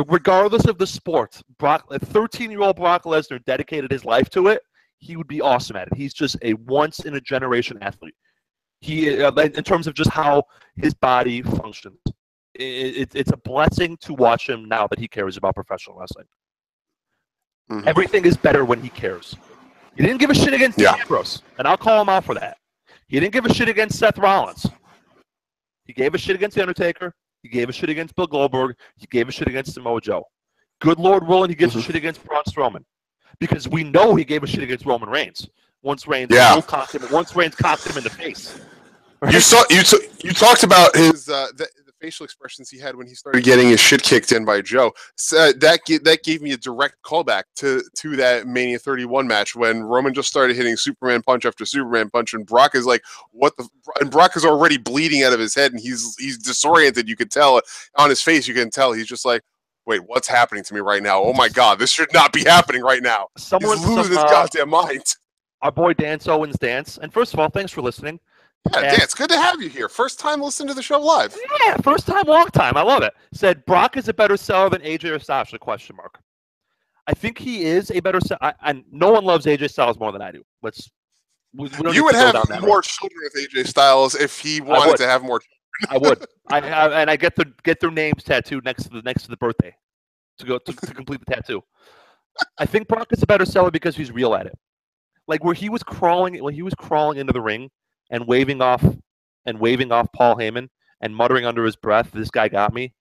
Regardless of the sport, a 13-year-old Brock Lesnar dedicated his life to it. He would be awesome at it. He's just a once-in-a-generation athlete. He, in terms of just how his body functions, it's a blessing to watch him now that he cares about professional wrestling. Mm-hmm. Everything is better when he cares. He didn't give a shit against Ambrose, and I'll call him out for that. He didn't give a shit against Seth Rollins. He gave a shit against The Undertaker. He gave a shit against Bill Goldberg. He gave a shit against Samoa Joe. Good Lord willing, he gives a shit against Braun Strowman. Because we know he gave a shit against Roman Reigns. Once Reigns cocked him in the face. Right? You talked about his the facial expressions he had when he started getting his shit kicked in by Joe. So that gave me a direct callback to that Mania 31 match when Roman just started hitting Superman punch after Superman punch, and Brock is like, and Brock is already bleeding out of his head, and he's disoriented. You could tell on his face. You can tell he's just like, wait, what's happening to me right now? Oh my God, this should not be happening right now. He's losing his goddamn mind. Our boy Dance Owens Dance. And first of all, thanks for listening. Yeah, Dance, good to have you here. First time listening to the show live. Yeah, first time, long time. I love it. Said Brock is a better seller than AJ or Sasha? ? I think he is a better seller. And no one loves AJ Styles more than I do. You would have more children with AJ Styles if he wanted to have more children. I would. And I get their names tattooed next to the birthday to complete the tattoo. I think Brock is a better seller because he's real at it. Like when he was crawling into the ring and waving off Paul Heyman and muttering under his breath, "This guy got me,"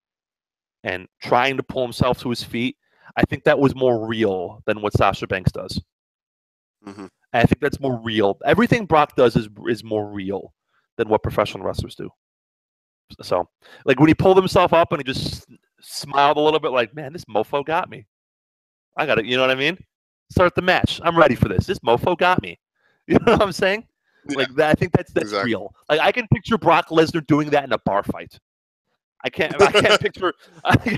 and trying to pull himself to his feet. I think that was more real than what Sasha Banks does. Mm-hmm. I think that's more real. Everything Brock does is more real than what professional wrestlers do. So, like when he pulled himself up and he just smiled a little bit, like, man, this mofo got me. I got it. You know what I mean? Start the match. I'm ready for this. This mofo got me. You know what I'm saying? Yeah. Like that. I think that's exactly real. Like I can picture Brock Lesnar doing that in a bar fight. I can't picture.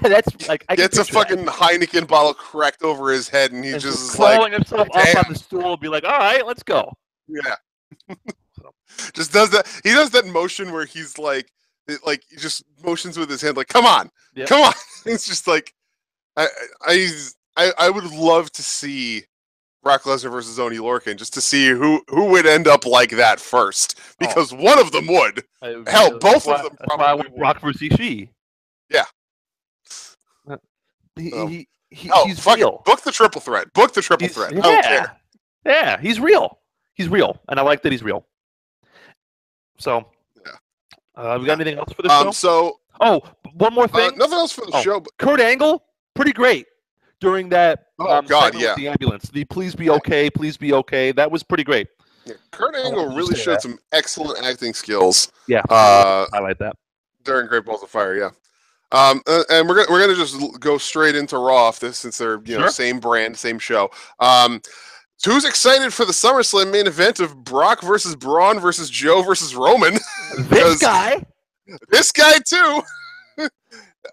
That's like gets a fucking Heineken bottle cracked over his head, and he's just crawling himself up on the stool, and be like, "All right, let's go." Yeah. Just does that. He does that motion where he's like he just motions with his hand, like, "Come on, come on." It's just like, I would love to see Brock Lesnar versus Oney Lorcan just to see who would end up like that first, because one of them would. Hell, both of them probably. Why would Brock versus Ishii? Yeah. He's real. Book the triple threat. Book the triple threat. I don't care. Yeah, he's real. He's real, and I like that he's real. So, we got anything else for the show? One more thing. Nothing else for the show. But Kurt Angle, pretty great during that. The ambulance. The please be okay, please be okay. That was pretty great. Yeah, Kurt Angle really showed some excellent acting skills. Yeah, I like that during Great Balls of Fire. Yeah. And we're gonna just go straight into Raw since they're same brand, same show. So who's excited for the SummerSlam main event of Brock versus Braun versus Joe versus Roman? This guy too.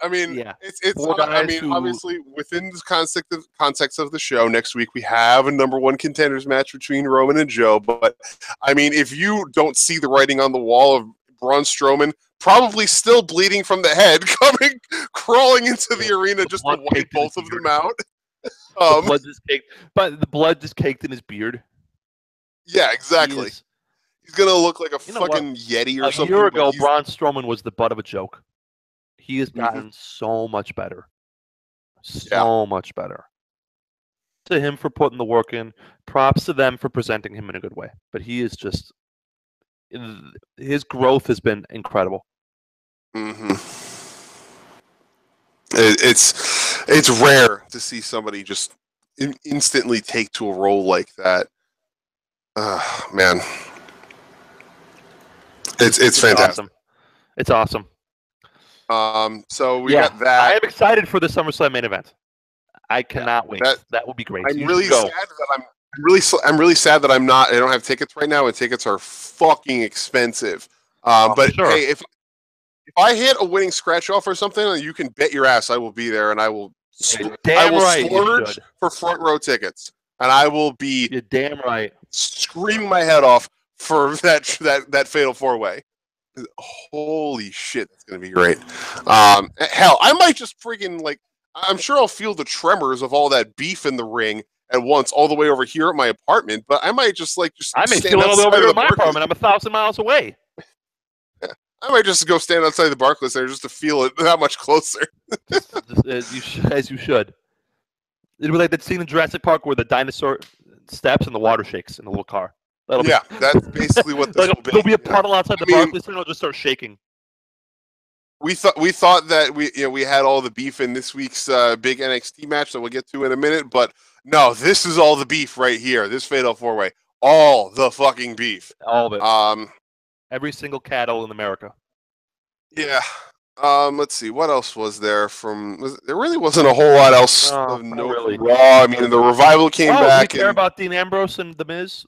I mean, it's. I mean, obviously, within the context of the show, next week we have a number one contenders match between Roman and Joe. But I mean, if you don't see the writing on the wall of Braun Strowman probably still bleeding from the head, crawling into the arena just to wipe both of them out. The blood just caked in his beard. Yeah, exactly. He's gonna look like a fucking Yeti or something. A year ago, Braun Strowman was the butt of a joke. He has gotten so much better. So much better. To him for putting the work in. Props to them for presenting him in a good way. But he is just... His growth has been incredible. Mm-hmm. It's rare to see somebody just instantly take to a role like that. Man, it's fantastic. Awesome. It's awesome. So we got that. I am excited for the SummerSlam main event. I cannot wait. That will be great. I'm really sad that I'm really sad that I'm not. I don't have tickets right now, and tickets are fucking expensive. But sure. Hey, if I hit a winning scratch off or something, you can bet your ass I will be there, and I will. Splurge for front row tickets, and I will be. You're damn right. Screaming my head off for that fatal 4-way. Holy shit, that's gonna be great. Hell, I might just friggin' I'm sure I'll feel the tremors of all that beef in the ring at once, all the way over here at my apartment. But I might just I may feel it all the way over here at my apartment. I'm 1,000 miles away. I might just go stand outside the Barclays Center just to feel it that much closer. as you should. It'd be like that scene in Jurassic Park where the dinosaur steps and the water shakes in the little car. That's basically what this will be. There'll be a puddle outside the Barclays Center. It'll just start shaking. We thought that we had all the beef in this week's big NXT match that we'll get to in a minute, but no, this is all the beef right here. This fatal 4-way, all the fucking beef, all of it. Every single cattle in America. Yeah. Let's see. What else was there there really wasn't a whole lot else of note. Really. Raw. I mean, the Revival came back. Do you care about Dean Ambrose and The Miz?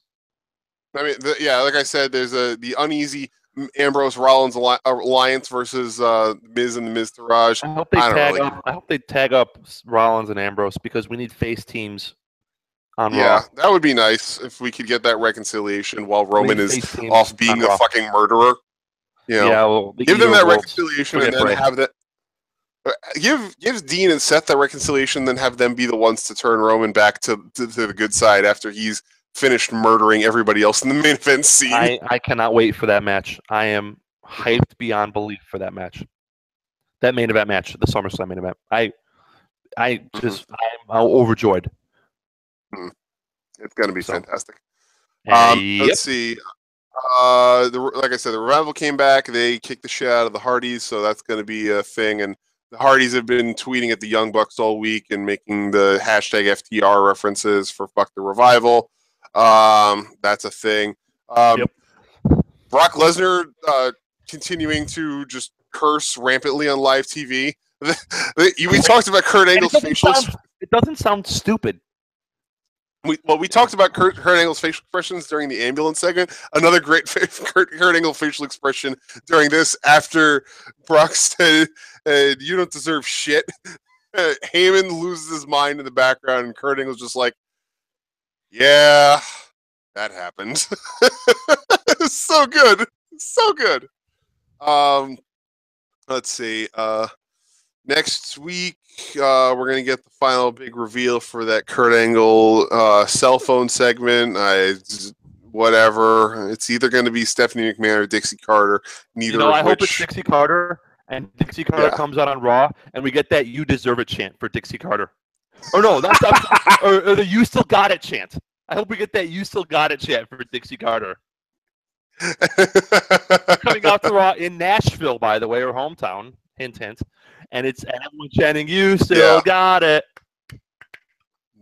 I mean, like I said, there's the uneasy Ambrose Rollins alliance versus Miz and the Miz Taraj. I hope they tag up Rollins and Ambrose because we need face teams on Raw. Yeah, that would be nice if we could get that reconciliation while Roman is off being a fucking murderer. Give them that reconciliation and then have that. Give Dean and Seth that reconciliation, then have them be the ones to turn Roman back to the good side after he's finished murdering everybody else in the main event scene. I cannot wait for that match. I am hyped beyond belief for that match. That main event match, the SummerSlam main event. I'm overjoyed. It's going to be fantastic. Let's see. Like I said, the Revival came back. They kicked the shit out of the Hardys, so that's going to be a thing. And the Hardys have been tweeting at the Young Bucks all week and making the hashtag FTR references for Fuck the Revival. That's a thing. Yep. Brock Lesnar continuing to just curse rampantly on live TV. We talked about Kurt Angle's facial. It doesn't sound stupid. We talked about Kurt Angle's facial expressions during the ambulance segment. Another great Kurt Angle facial expression during this after Brock said, "You don't deserve shit." Heyman loses his mind in the background, and Kurt Angle's just like, "Yeah, that happened." It's so good, so good. Let's see. Next week, we're going to get the final big reveal for that Kurt Angle cell phone segment. Whatever. It's either going to be Stephanie McMahon or Dixie Carter. I hope it's Dixie Carter, and Dixie Carter comes out on Raw, and we get that "You Deserve It" chant for Dixie Carter. Or no, or the "You Still Got It" chant. I hope we get that "You Still Got It" chant for Dixie Carter. Coming out to Raw in Nashville, by the way, her hometown. Hint, hint. And it's everyone chanting, "You still got it."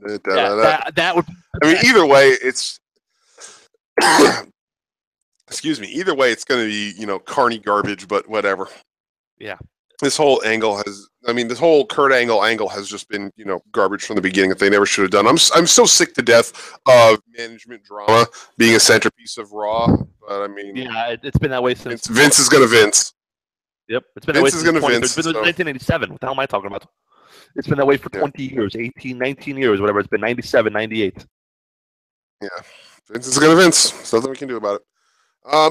That would. I mean, either way, it's. Excuse me. Either way, it's going to be carny garbage, but whatever. Yeah. This whole this whole Kurt Angle has just been garbage from the beginning that they never should have done. I'm so sick to death of management drama being a centerpiece of Raw. But I mean, it's been that way since Vince is going to Vince. Yep, it's been that way since 1987. What the hell am I talking about? It's been that way for 20 years, 18, 19 years, whatever. It's been 97, 98. Yeah, Vince is going to Vince. There's nothing we can do about it.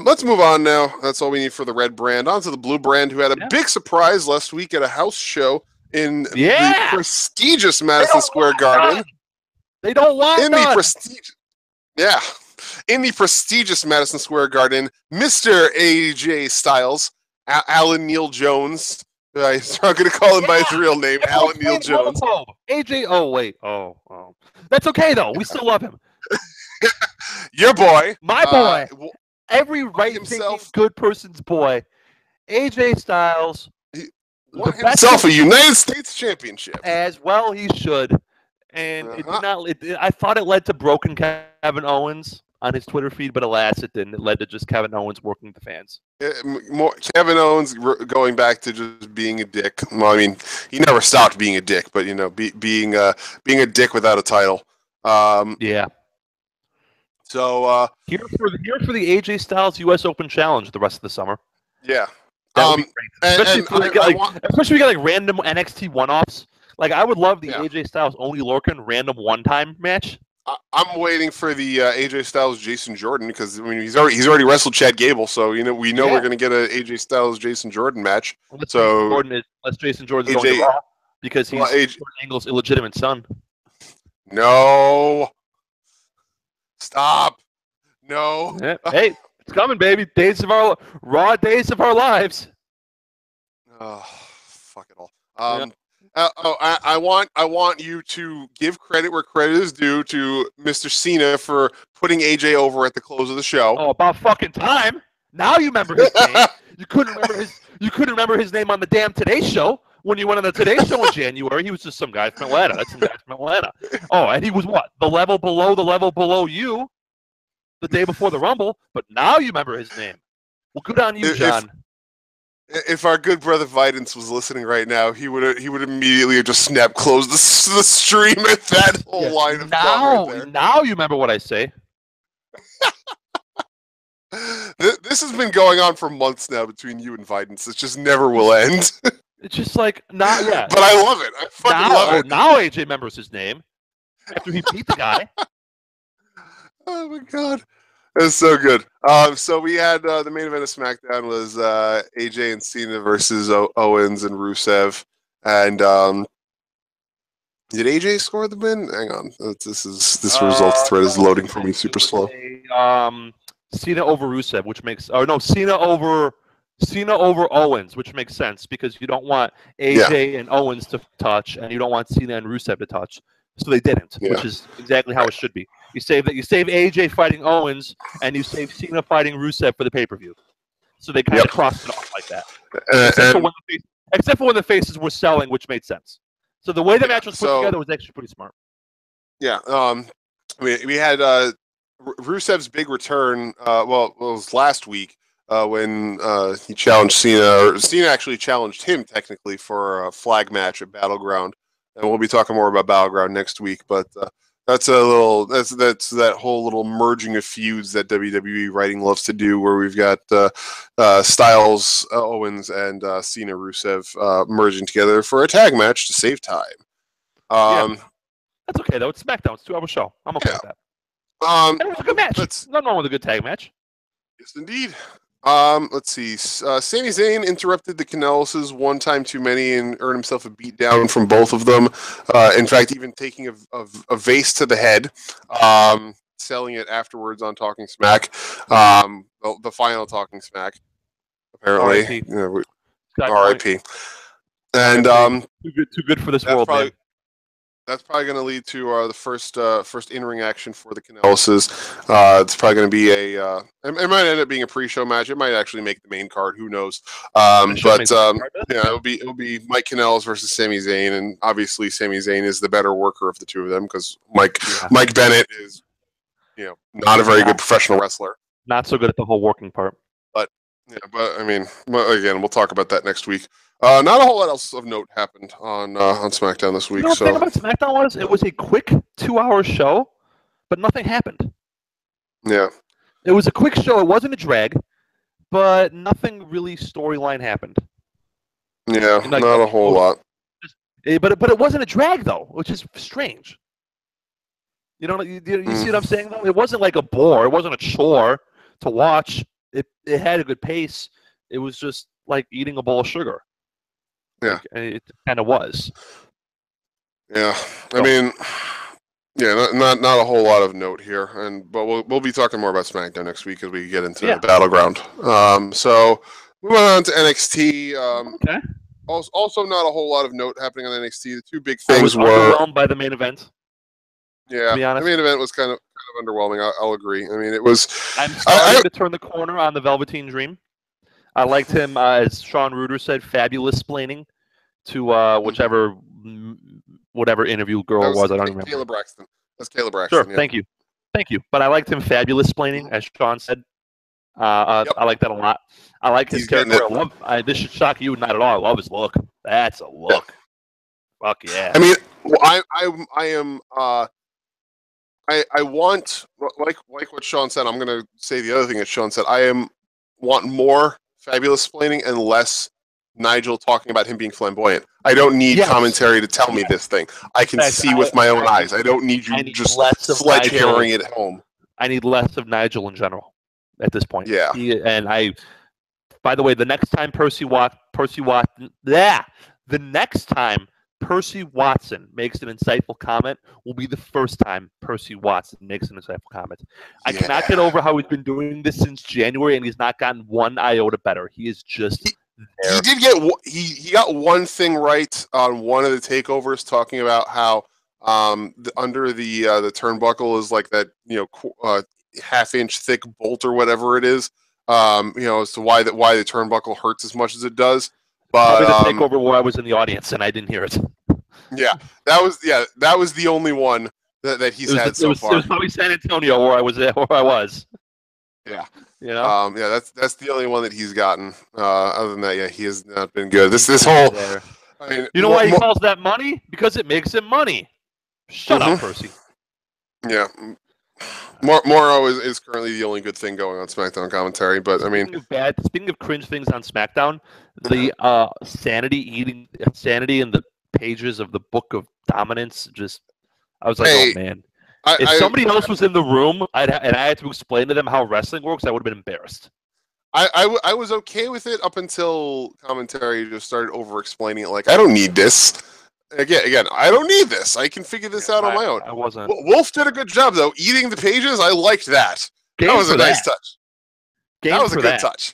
Let's move on now. That's all we need for the red brand. On to the blue brand, who had a big surprise last week at a house show in the prestigious Madison Square Garden. They don't want in the prestigious Madison Square Garden, Mr. AJ Styles. Alan Neil Jones. I'm not going to call him by his real name, Alan Neil Jones. AJ. Oh wait. Oh. That's okay though. We still love him. Your boy, my boy, every right-thinking good person's boy, AJ Styles. won himself a United States Championship. As well he should. And it did not. I thought it led to broken Kevin Owens on his Twitter feed, but alas, it didn't. It led to just Kevin Owens working the fans. Kevin Owens going back to just being a dick. Well, I mean, he never stopped being a dick, but being a dick without a title. Yeah. So here for the AJ Styles U.S. Open Challenge the rest of the summer. Yeah. That would be great. Especially we got like random NXT one-offs. Like I would love the AJ Styles Only Lorcan random one-time match. I'm waiting for the AJ Styles Jason Jordan because I mean he's already wrestled Chad Gable, so we know we're going to get an AJ Styles Jason Jordan match. Unless Jason Jordan's going to Raw because he's Kurt Angle's illegitimate son. No. Stop. No. Yeah. Hey, it's coming, baby. Raw days of our lives. Oh, fuck it all. I want you to give credit where credit is due to Mr. Cena for putting AJ over at the close of the show. Oh, about fucking time! Now you remember his name. You couldn't remember his name on the damn Today Show when you went on the Today Show in January. He was just some guy from Atlanta. That's some guy from Atlanta. Oh, and he was what? The level below you, the day before the Rumble. But now you remember his name. Well, good on you, John. If our good brother Vidance was listening right now, he would immediately have just closed the stream at that whole line of talk right there. Now you remember what I say. This has been going on for months now between you and Vidance. It just never will end. It's just like not yet. But I love it. I fucking love it. Now AJ remembers his name after he beat the guy. Oh my god. That's so good. So we had the main event of SmackDown was AJ and Cena versus Owens and Rusev. And did AJ score the win? Hang on. This results thread is loading for me super slow. Cena over Rusev, which makes Cena over Owens, which makes sense because you don't want AJ and Owens to touch, and you don't want Cena and Rusev to touch. So they didn't, which is exactly how it should be. You save AJ fighting Owens, and you save Cena fighting Rusev for the pay-per-view. So they kind of crossed it off like that. Except for when the faces were selling, which made sense. So the way the match was put together was actually pretty smart. Yeah. We had Rusev's big return. It was last week when he challenged Cena. Or Cena actually challenged him technically for a flag match at Battleground. And we'll be talking more about Battleground next week, but that's that whole little merging of feuds that WWE writing loves to do, where we've got Styles, Owens, and Cena Rusev merging together for a tag match to save time. That's okay though. It's SmackDown. It's a 2-hour show. I'm okay with that. And it was a good match. Nothing wrong with a good tag match. Yes, indeed. Let's see. Sami Zayn interrupted the Canellises one time too many and earned himself a beat down from both of them. In fact, even taking a vase to the head, selling it afterwards on Talking Smack. The final Talking Smack, apparently. R.I.P. And too good for this world. That's probably going to lead to the first in-ring action for the Canellises. It's probably going to be it might end up being a pre-show match. It might actually make the main card. Who knows? It'll be Mike Kanellis versus Sami Zayn, and obviously Sami Zayn is the better worker of the two of them because Mike Bennett is, not a very good professional wrestler. Not so good at the whole working part. But I mean, again, we'll talk about that next week. Not a whole lot else of note happened on SmackDown this week. The thing about SmackDown was a quick 2-hour show, but nothing happened. Yeah. It was a quick show. It wasn't a drag, but nothing really storyline happened. Yeah, not a whole lot. But it wasn't a drag though, which is strange. You see what I'm saying though? It wasn't like a bore. It wasn't a chore to watch. It had a good pace. It was just like eating a bowl of sugar. Yeah, it kind of was. Yeah, I mean, not a whole lot of note here, but we'll be talking more about SmackDown next week as we get into Battleground. So moving on to NXT. Okay. Also, not a whole lot of note happening on NXT. The two big things were overwhelmed by the main event. Yeah, the main event was kind of underwhelming. I'll agree. I mean, it was. I'm starting to turn the corner on the Velveteen Dream. I liked him, as Sean Reuter said, fabulous splaining to whichever whatever interview girl it was. I don't remember. Kayla Braxton. That's Kayla Braxton. Sure, yeah. thank you. But I liked him fabulous splaining, as Sean said. I like that a lot. I like his character. This should shock you, not at all. I love his look. That's a look. Yeah. Fuck yeah. I mean, I want, like what Sean said. I'm gonna say the other thing that Sean said. Want more fabulous splaining and less Nigel talking about him being flamboyant. I don't need commentary to tell me this thing. I can see with my own eyes. I don't need you just sledgehammering it home. I need less of Nigel in general at this point. Yeah. By the way, the next time Percy Watson makes an insightful comment will be the first time Percy Watson makes an insightful comment. I cannot get over how he's been doing this since January, and he's not gotten one iota better. He is just there. He did get he got one thing right on one of the takeovers, talking about how under the turnbuckle is like that half-inch thick bolt or whatever it is. As to why the turnbuckle hurts as much as it does. But probably the takeover where I was in the audience and I didn't hear it. Yeah, that was the only one that he's had so far. It was probably San Antonio where I was. Yeah, that's the only one that he's gotten. Other than that, he has not been good. This whole. I mean, you know why he calls that money? Because it makes him money. Shut up, Percy. Yeah. Morrow is currently the only good thing going on SmackDown commentary, but speaking of cringe things on SmackDown, the sanity in the pages of the Book of Dominance, I was like, oh man. If somebody else was in the room and I had to explain to them how wrestling works, I would have been embarrassed. I was okay with it up until commentary just started over-explaining it. Like, I don't need this. Again, I don't need this. I can figure this out on my own. I wasn't. Wolf did a good job, though. Eating the pages, I liked that. That was a nice touch. That was a good touch.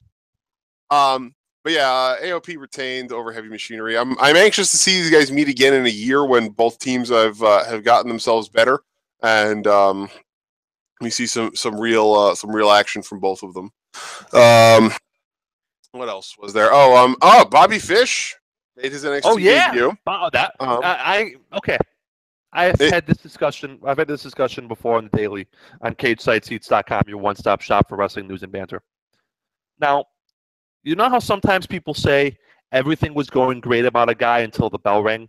But yeah, AOP retained over Heavy Machinery. I'm anxious to see these guys meet again in a year when both teams have gotten themselves better, and we see some real action from both of them. What else was there? Bobby Fish made his NXT debut. I've had this discussion. I've had this discussion before on the daily on CageSideSeats.com, your one-stop shop for wrestling news and banter. Now, you know how sometimes people say everything was going great about a guy until the bell rang?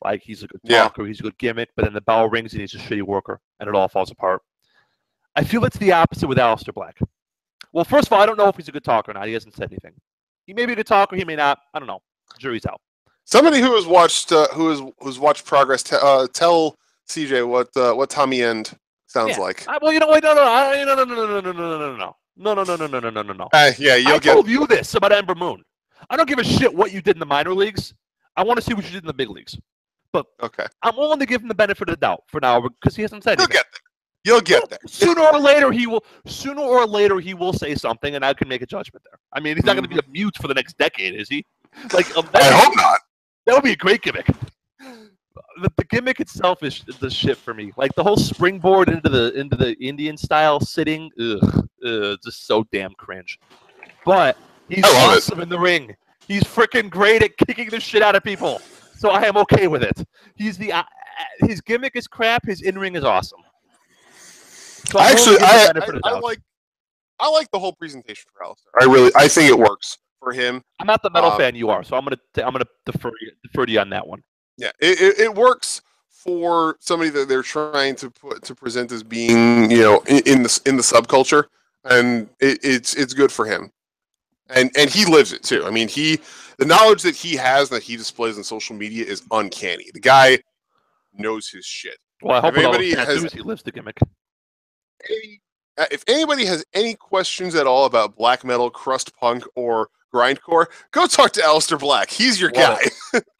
Like, he's a good talker, he's a good gimmick, but then the bell rings and he's a shitty worker, and it all falls apart. I feel it's the opposite with Aleister Black. Well, first of all, I don't know if he's a good talker or not. He hasn't said anything. He may be a good talker, he may not. I don't know. Jury's out. Somebody who has watched Progress, tell CJ what Tommy End sounds like. No. I told you this about Ember Moon. I don't give a shit what you did in the minor leagues. I want to see what you did in the big leagues. But I'm willing to give him the benefit of the doubt for now because he hasn't said anything. You'll get there. Sooner or later he will say something, and I can make a judgment there. I mean, he's not going to be a mute for the next decade, is he? Like, I hope not. That would be a great gimmick. The gimmick itself is the shit for me. Like the whole springboard into the Indian style sitting, just so damn cringe. But he's awesome in the ring. He's freaking great at kicking the shit out of people. So I am okay with it. His gimmick is crap. His in-ring is awesome. So I like the whole presentation for Aleister. I think it works for him. I'm not the metal fan you are, so I'm gonna defer to you on that one. Yeah, it works for somebody that they're trying to present as being, in the subculture, and it's good for him, and he lives it too. I mean, the knowledge that he has that he displays on social media is uncanny. The guy knows his shit. Well, I hope he lives the gimmick. If anybody has any questions at all about black metal, crust punk, or grindcore, go talk to Aleister Black. He's your guy.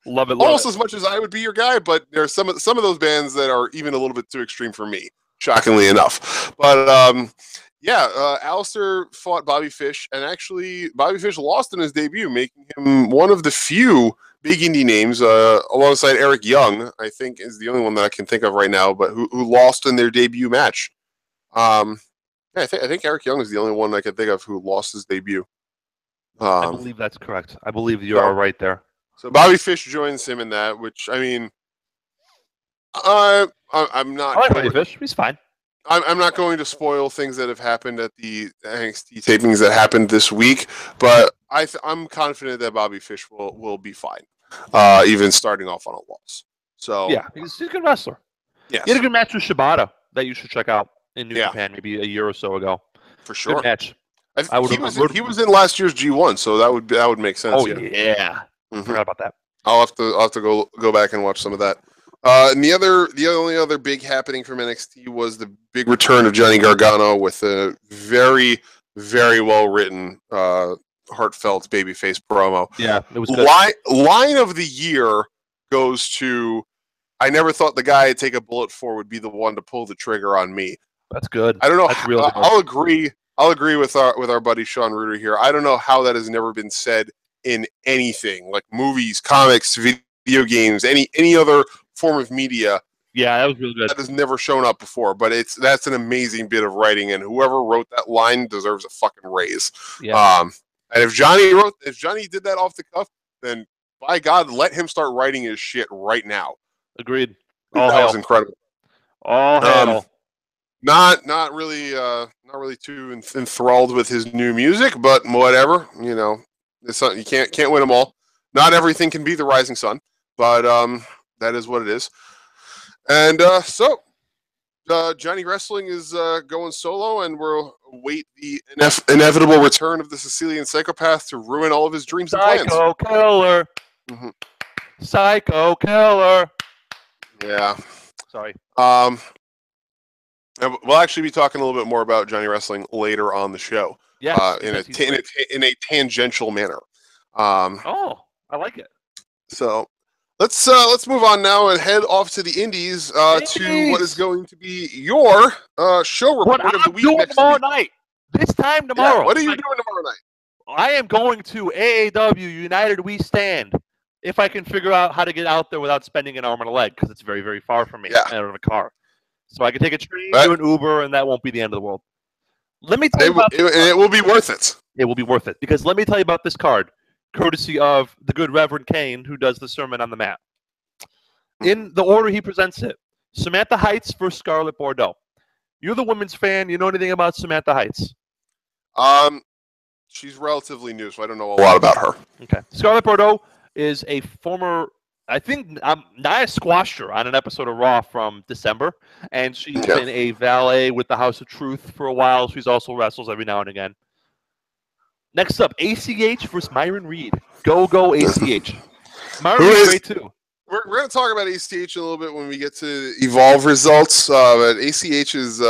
Love it. Almost as much as I would be your guy, but there are some of those bands that are even a little bit too extreme for me, shockingly enough. But Aleister fought Bobby Fish, and actually Bobby Fish lost in his debut, making him one of the few big indie names, alongside Eric Young, I think is the only one that I can think of right now, but who lost in their debut match. I think Eric Young is the only one I can think of who lost his debut. I believe that's correct. I believe you are right there. So Bobby Fish joins him in that, which I mean, I'm not. I like Bobby Fish. He's fine. I'm not going to spoil things that have happened at the NXT tapings that happened this week, but I'm confident that Bobby Fish will be fine, even starting off on a loss. So yeah, he's a good wrestler. Yes. He had a good match with Shibata that you should check out in New Japan maybe a year or so ago. For sure. Good match. He was in last year's G1, so that would make sense. Oh yeah. Forgot about that. I'll have to go back and watch some of that. And the only other big happening from NXT was the big return of Johnny Gargano with a very, very well written, heartfelt babyface promo. Yeah, it was good. Line of the year goes to, I never thought the guy I'd take a bullet for would be the one to pull the trigger on me. That's good. I don't know. That's real good. I'll agree with our buddy Sean Reuter here. I don't know how that has never been said in anything, like movies, comics, video games, any other form of media. Yeah, that was really good. That has never shown up before, but that's an amazing bit of writing, and whoever wrote that line deserves a fucking raise. Yeah. And if Johnny did that off the cuff, then by God, let him start writing his shit right now. Agreed. That was incredible. All hell. Not really too enthralled with his new music, but whatever. You know, you can't win them all. Not everything can be the rising sun, but that is what it is. And so Johnny Wrestling is going solo, and we'll await the inevitable return of the Sicilian psychopath to ruin all of his dreams and plans. Psycho killer. Psycho killer. Yeah. Sorry. We'll actually be talking a little bit more about Johnny Wrestling later on the show. Yeah. In a tangential manner. I like it. So let's move on now and head off to the Indies to what is going to be your show report of the week next tomorrow week. night. This time tomorrow. Yeah, what are you doing tomorrow night? I am going to AAW United We Stand. If I can figure out how to get out there without spending an arm and a leg, because it's very, very far from me. I don't have a car. So I can take a train, do an Uber, and that won't be the end of the world. Let me tell you about it will be worth it. It will be worth it. Because let me tell you about this card, courtesy of the good Reverend Kane, who does the Sermon on the Mat. In the order he presents it, Samantha Heights versus Scarlett Bordeaux. You're the women's fan. You know anything about Samantha Heights? She's relatively new, so I don't know a lot about her. Okay. Scarlett Bordeaux is a former, I think, Nia squashed her on an episode of Raw from December, and she's been a valet with the House of Truth for a while. She's also wrestles every now and again. Next up, ACH versus Myron Reed. Go ACH. Myron Reed's great too. We're going to talk about ACH a little bit when we get to Evolve results, but ACH's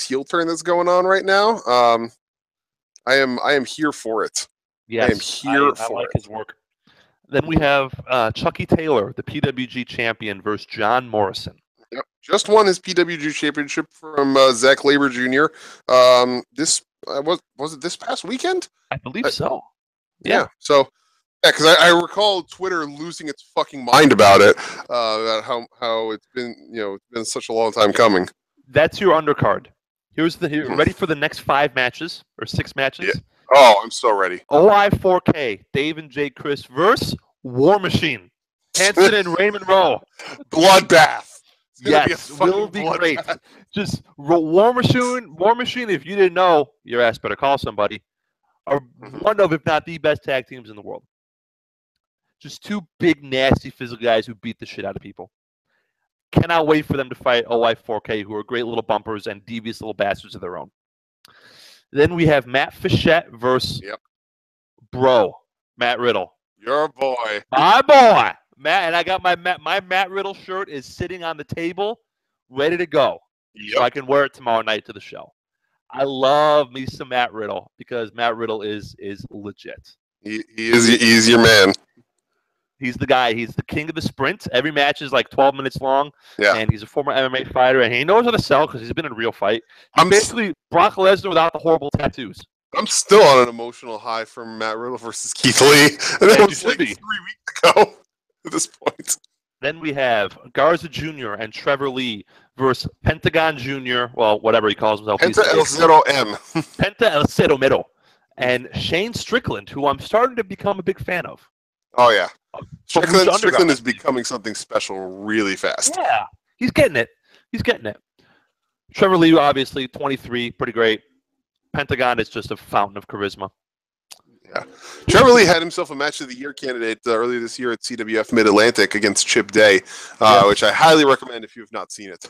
heel turn that's going on right now. I am here for it. Yes, I am here for it. I like his work. Then we have Chucky Taylor, the PWG champion, versus John Morrison. Yep, just won his PWG championship from Zach Labor Jr. Was it this past weekend? I believe so. Yeah. So. Yeah, because I recall Twitter losing its fucking mind about it, about how it's been such a long time coming. That's your undercard. Ready for the next 5 matches or 6 matches? Yeah. Oh, I'm so ready. OI4K, Dave and Jake Chris versus War Machine, Hanson and Raymond Rowe. Bloodbath. Yes, will be great. Just War Machine. If you didn't know, your ass better call somebody. Are one of, if not the best tag teams in the world. Just 2 big, nasty, physical guys who beat the shit out of people. Cannot wait for them to fight OI4K, who are great little bumpers and devious little bastards of their own. Then we have Matt Fischette versus Matt Riddle. Your boy. My boy. Matt, and I got my Matt Riddle shirt is sitting on the table, ready to go. So I can wear it tomorrow night to the show. I love me some Matt Riddle because Matt Riddle is legit. He's your man. He's the guy. He's the king of the sprint. Every match is like 12 minutes long. Yeah. And he's a former MMA fighter, and he knows how to sell because he's been in a real fight. He's basically Brock Lesnar without the horrible tattoos. I'm still on an emotional high from Matt Riddle versus Keith Lee. And that was like 3 weeks ago at this point. Then we have Garza Jr. and Trevor Lee versus Pentagon Jr., well, whatever he calls himself. Penta El Cero M. Penta El Cero Mero. And Shane Strickland, who I'm starting to become a big fan of. Oh, yeah. Strickland is becoming something special really fast. Yeah, he's getting it. He's getting it. Trevor Lee, obviously, 23, pretty great. Pentagon is just a fountain of charisma. Yeah. Trevor Lee had himself a Match of the Year candidate earlier this year at CWF Mid-Atlantic against Chip Day, which I highly recommend if you have not seen it.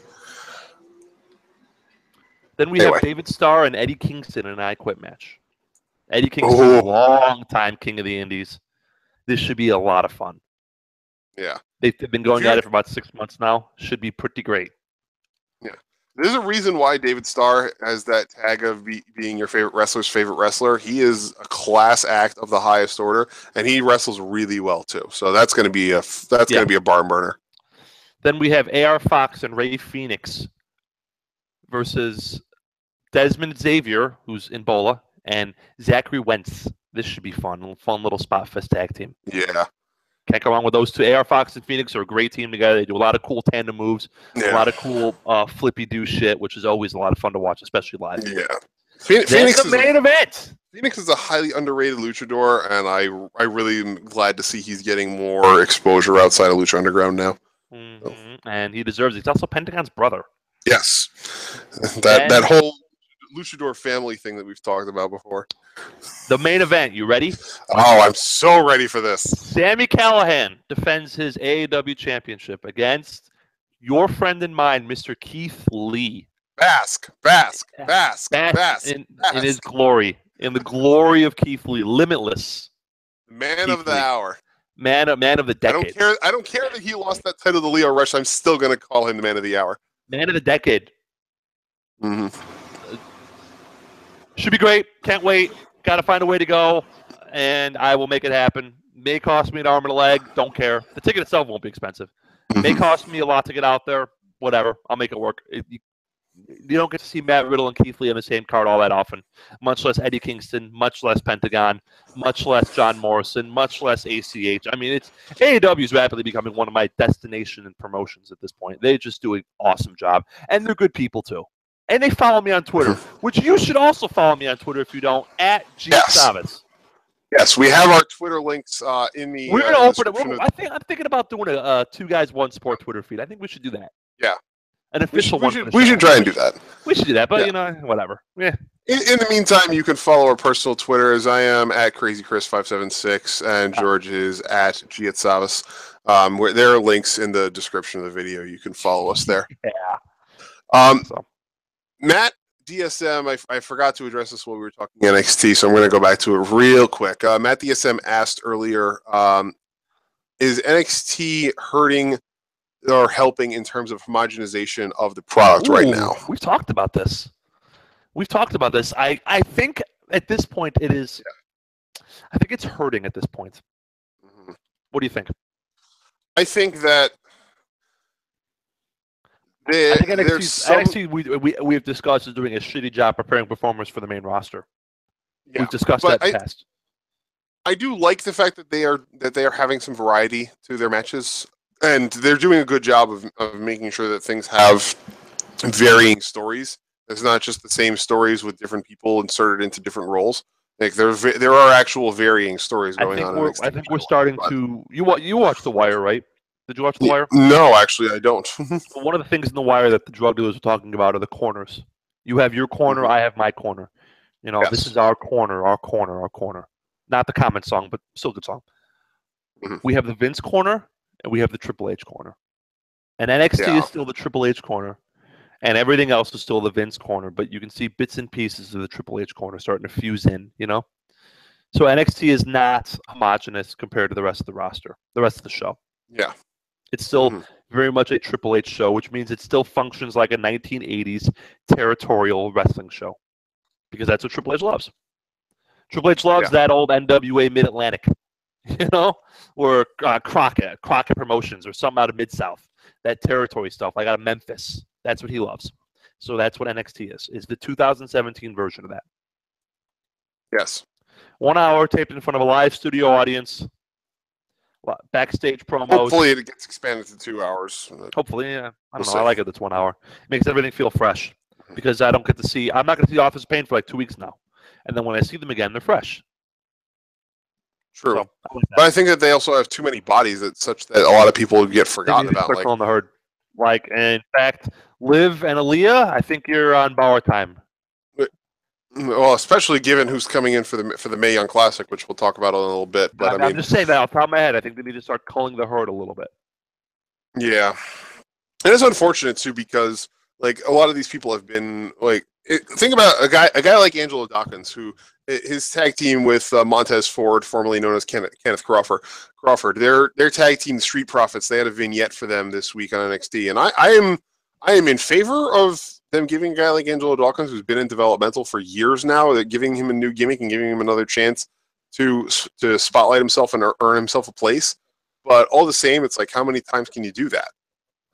Then we have David Starr and Eddie Kingston in an I Quit match. Eddie Kingston, long-time King of the Indies. This should be a lot of fun. Yeah. They've been going at it for about 6 months now. Should be pretty great. Yeah. There's a reason why David Starr has that tag of being your favorite wrestler's favorite wrestler. He is a class act of the highest order, and he wrestles really well too. So that's going to be a barn burner. Then we have AR Fox and Ray Phoenix versus Desmond Xavier, who's in BOLA, and Zachary Wentz. This should be fun. Fun little spot fest tag team. Yeah. Can't go wrong with those two. AR Fox and Phoenix are a great team together. They do a lot of cool tandem moves, a lot of cool flippy-do shit, which is always a lot of fun to watch, especially live. Yeah. Phoenix is the main event. Phoenix is a highly underrated luchador, and I really am glad to see he's getting more exposure outside of Lucha Underground now. Mm-hmm. So. And he deserves it. He's also Pentagon's brother. Yes. That whole luchador family thing that we've talked about before. The main event, you ready? Oh, I'm so ready for this. Sami Callihan defends his AAW championship against your friend and mine, Mr. Keith Lee. Bask in his glory, in the glory of Keith Lee, limitless. Man of the hour. Man of the decade. I don't care that he lost that title to Leo Rush. I'm still going to call him the man of the hour. Man of the decade. Mm-hmm. Should be great. Can't wait. Got to find a way to go, and I will make it happen. May cost me an arm and a leg. Don't care. The ticket itself won't be expensive. May cost me a lot to get out there. Whatever. I'll make it work. You don't get to see Matt Riddle and Keith Lee on the same card all that often, much less Eddie Kingston, much less Pentagon, much less John Morrison, much less ACH. I mean, AAW is rapidly becoming one of my destination and promotions at this point. They just do an awesome job, and they're good people too. And they follow me on Twitter, which you should also follow me on Twitter if you don't, at @GSavas. Yes, we have our Twitter links in the. We're gonna open it. I'm thinking about doing a Two Guys One Sport Twitter feed. I think we should do that. Yeah, an official one. We should try and do that. We should do that, but whatever. Yeah. In the meantime, you can follow our personal Twitters. I am at CrazyChris576, and George is at @GSavas. Where there are links in the description of the video. You can follow us there. Yeah. Matt DSM, I forgot to address this while we were talking NXT, so I'm going to go back to it real quick. Matt DSM asked earlier, is NXT hurting or helping in terms of homogenization of the product right now? We've talked about this. I think at this point it is. Yeah. I think it's hurting at this point. Mm-hmm. What do you think? I think that. I think NXT we have discussed is doing a shitty job preparing performers for the main roster. Yeah, we've discussed that in the past. I do like the fact that they are having some variety to their matches, and they're doing a good job of making sure that things have varying stories. It's not just the same stories with different people inserted into different roles. Like there are actual varying stories going on. I think we're starting to. You watch The Wire, right? Did you watch The Wire? No, actually, I don't. One of the things in The Wire that the drug dealers are talking about are the corners. You have your corner, I have my corner. Yes. This is our corner, our corner, our corner. Not the Common song, but still a good song. Mm-hmm. We have the Vince corner, and we have the Triple H corner. And NXT is still the Triple H corner, and everything else is still the Vince corner, but you can see bits and pieces of the Triple H corner starting to fuse in, So NXT is not homogenous compared to the rest of the roster, the rest of the show. Yeah. It's still very much a Triple H show, which means it still functions like a 1980s territorial wrestling show. Because that's what Triple H loves. Triple H loves that old NWA Mid-Atlantic, or Crockett Promotions or something out of Mid-South. That territory stuff, like out of Memphis. That's what he loves. So that's what NXT is the 2017 version of that. Yes. 1 hour taped in front of a live studio audience. Backstage promos. Hopefully it gets expanded to 2 hours. Hopefully, yeah. I don't know. I like it. It's 1 hour. It makes everything feel fresh because I'm not going to see Office of Pain for like 2 weeks now. And then when I see them again, they're fresh. True. So, I like that. But I think that they also have too many bodies that such that a lot of people get They need forgotten to about. start Like, calling the herd. Like, in fact, Liv and Aaliyah, I think you're on borrowed time. well, especially given who's coming in for the Mae Young Classic, which we'll talk about in a little bit. But I mean, I'm just saying that off the top of my head. I think they need to start culling the herd a little bit. yeah, and it's unfortunate too because like a lot of these people have been like think about a guy like Angelo Dawkins who his tag team with Montez Ford, formerly known as Kenneth Crawford, their tag team Street Profits. They had a vignette for them this week on NXT, and I am in favor of them giving a guy like Angelo Dawkins, who's been in developmental for years now, that giving him a new gimmick and giving him another chance to spotlight himself and earn himself a place. But all the same, it's like, how many times can you do that?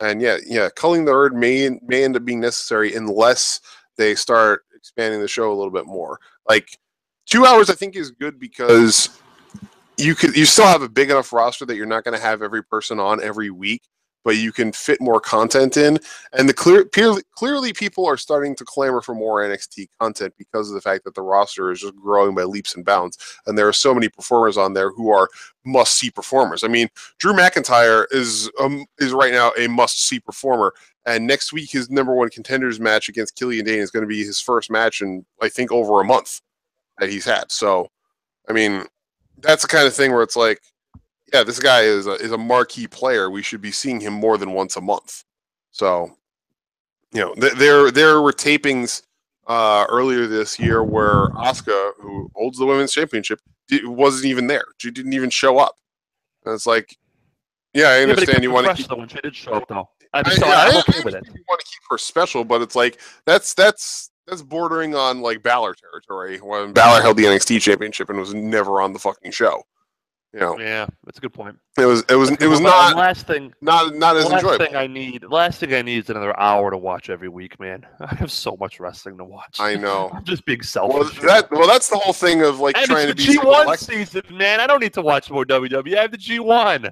And yeah, culling the herd may end up being necessary unless they start expanding the show a little bit more. Like 2 hours, I think, is good because you still have a big enough roster that you're not going to have every person on every week, but you can fit more content in. And clearly people are starting to clamor for more NXT content because of the fact that the roster is just growing by leaps and bounds. And there are so many performers on there who are must-see performers. I mean, Drew McIntyre is right now a must-see performer. And next week, his number one contenders match against Killian Dane is going to be his first match in, I think, over a month that he's had. So, I mean, that's the kind of thing where it's like, yeah, this guy is a marquee player. We should be seeing him more than once a month. So, there were tapings earlier this year where Asuka, who holds the women's championship, wasn't even there. She didn't even show up. And it's like, yeah, I understand you want to keep. When she did show up, though. I'm okay with it. You want to keep her special, but it's like that's bordering on like Balor territory when Balor held the NXT championship and was never on the fucking show. Yeah, that's a good point. It was not last thing. Not as enjoyable. Last thing I need is another hour to watch every week, man. I have so much wrestling to watch. I know. I'm just being selfish. Well, that's the whole thing of like trying to be G1 season, man. I don't need to watch more WWE. I have the G1.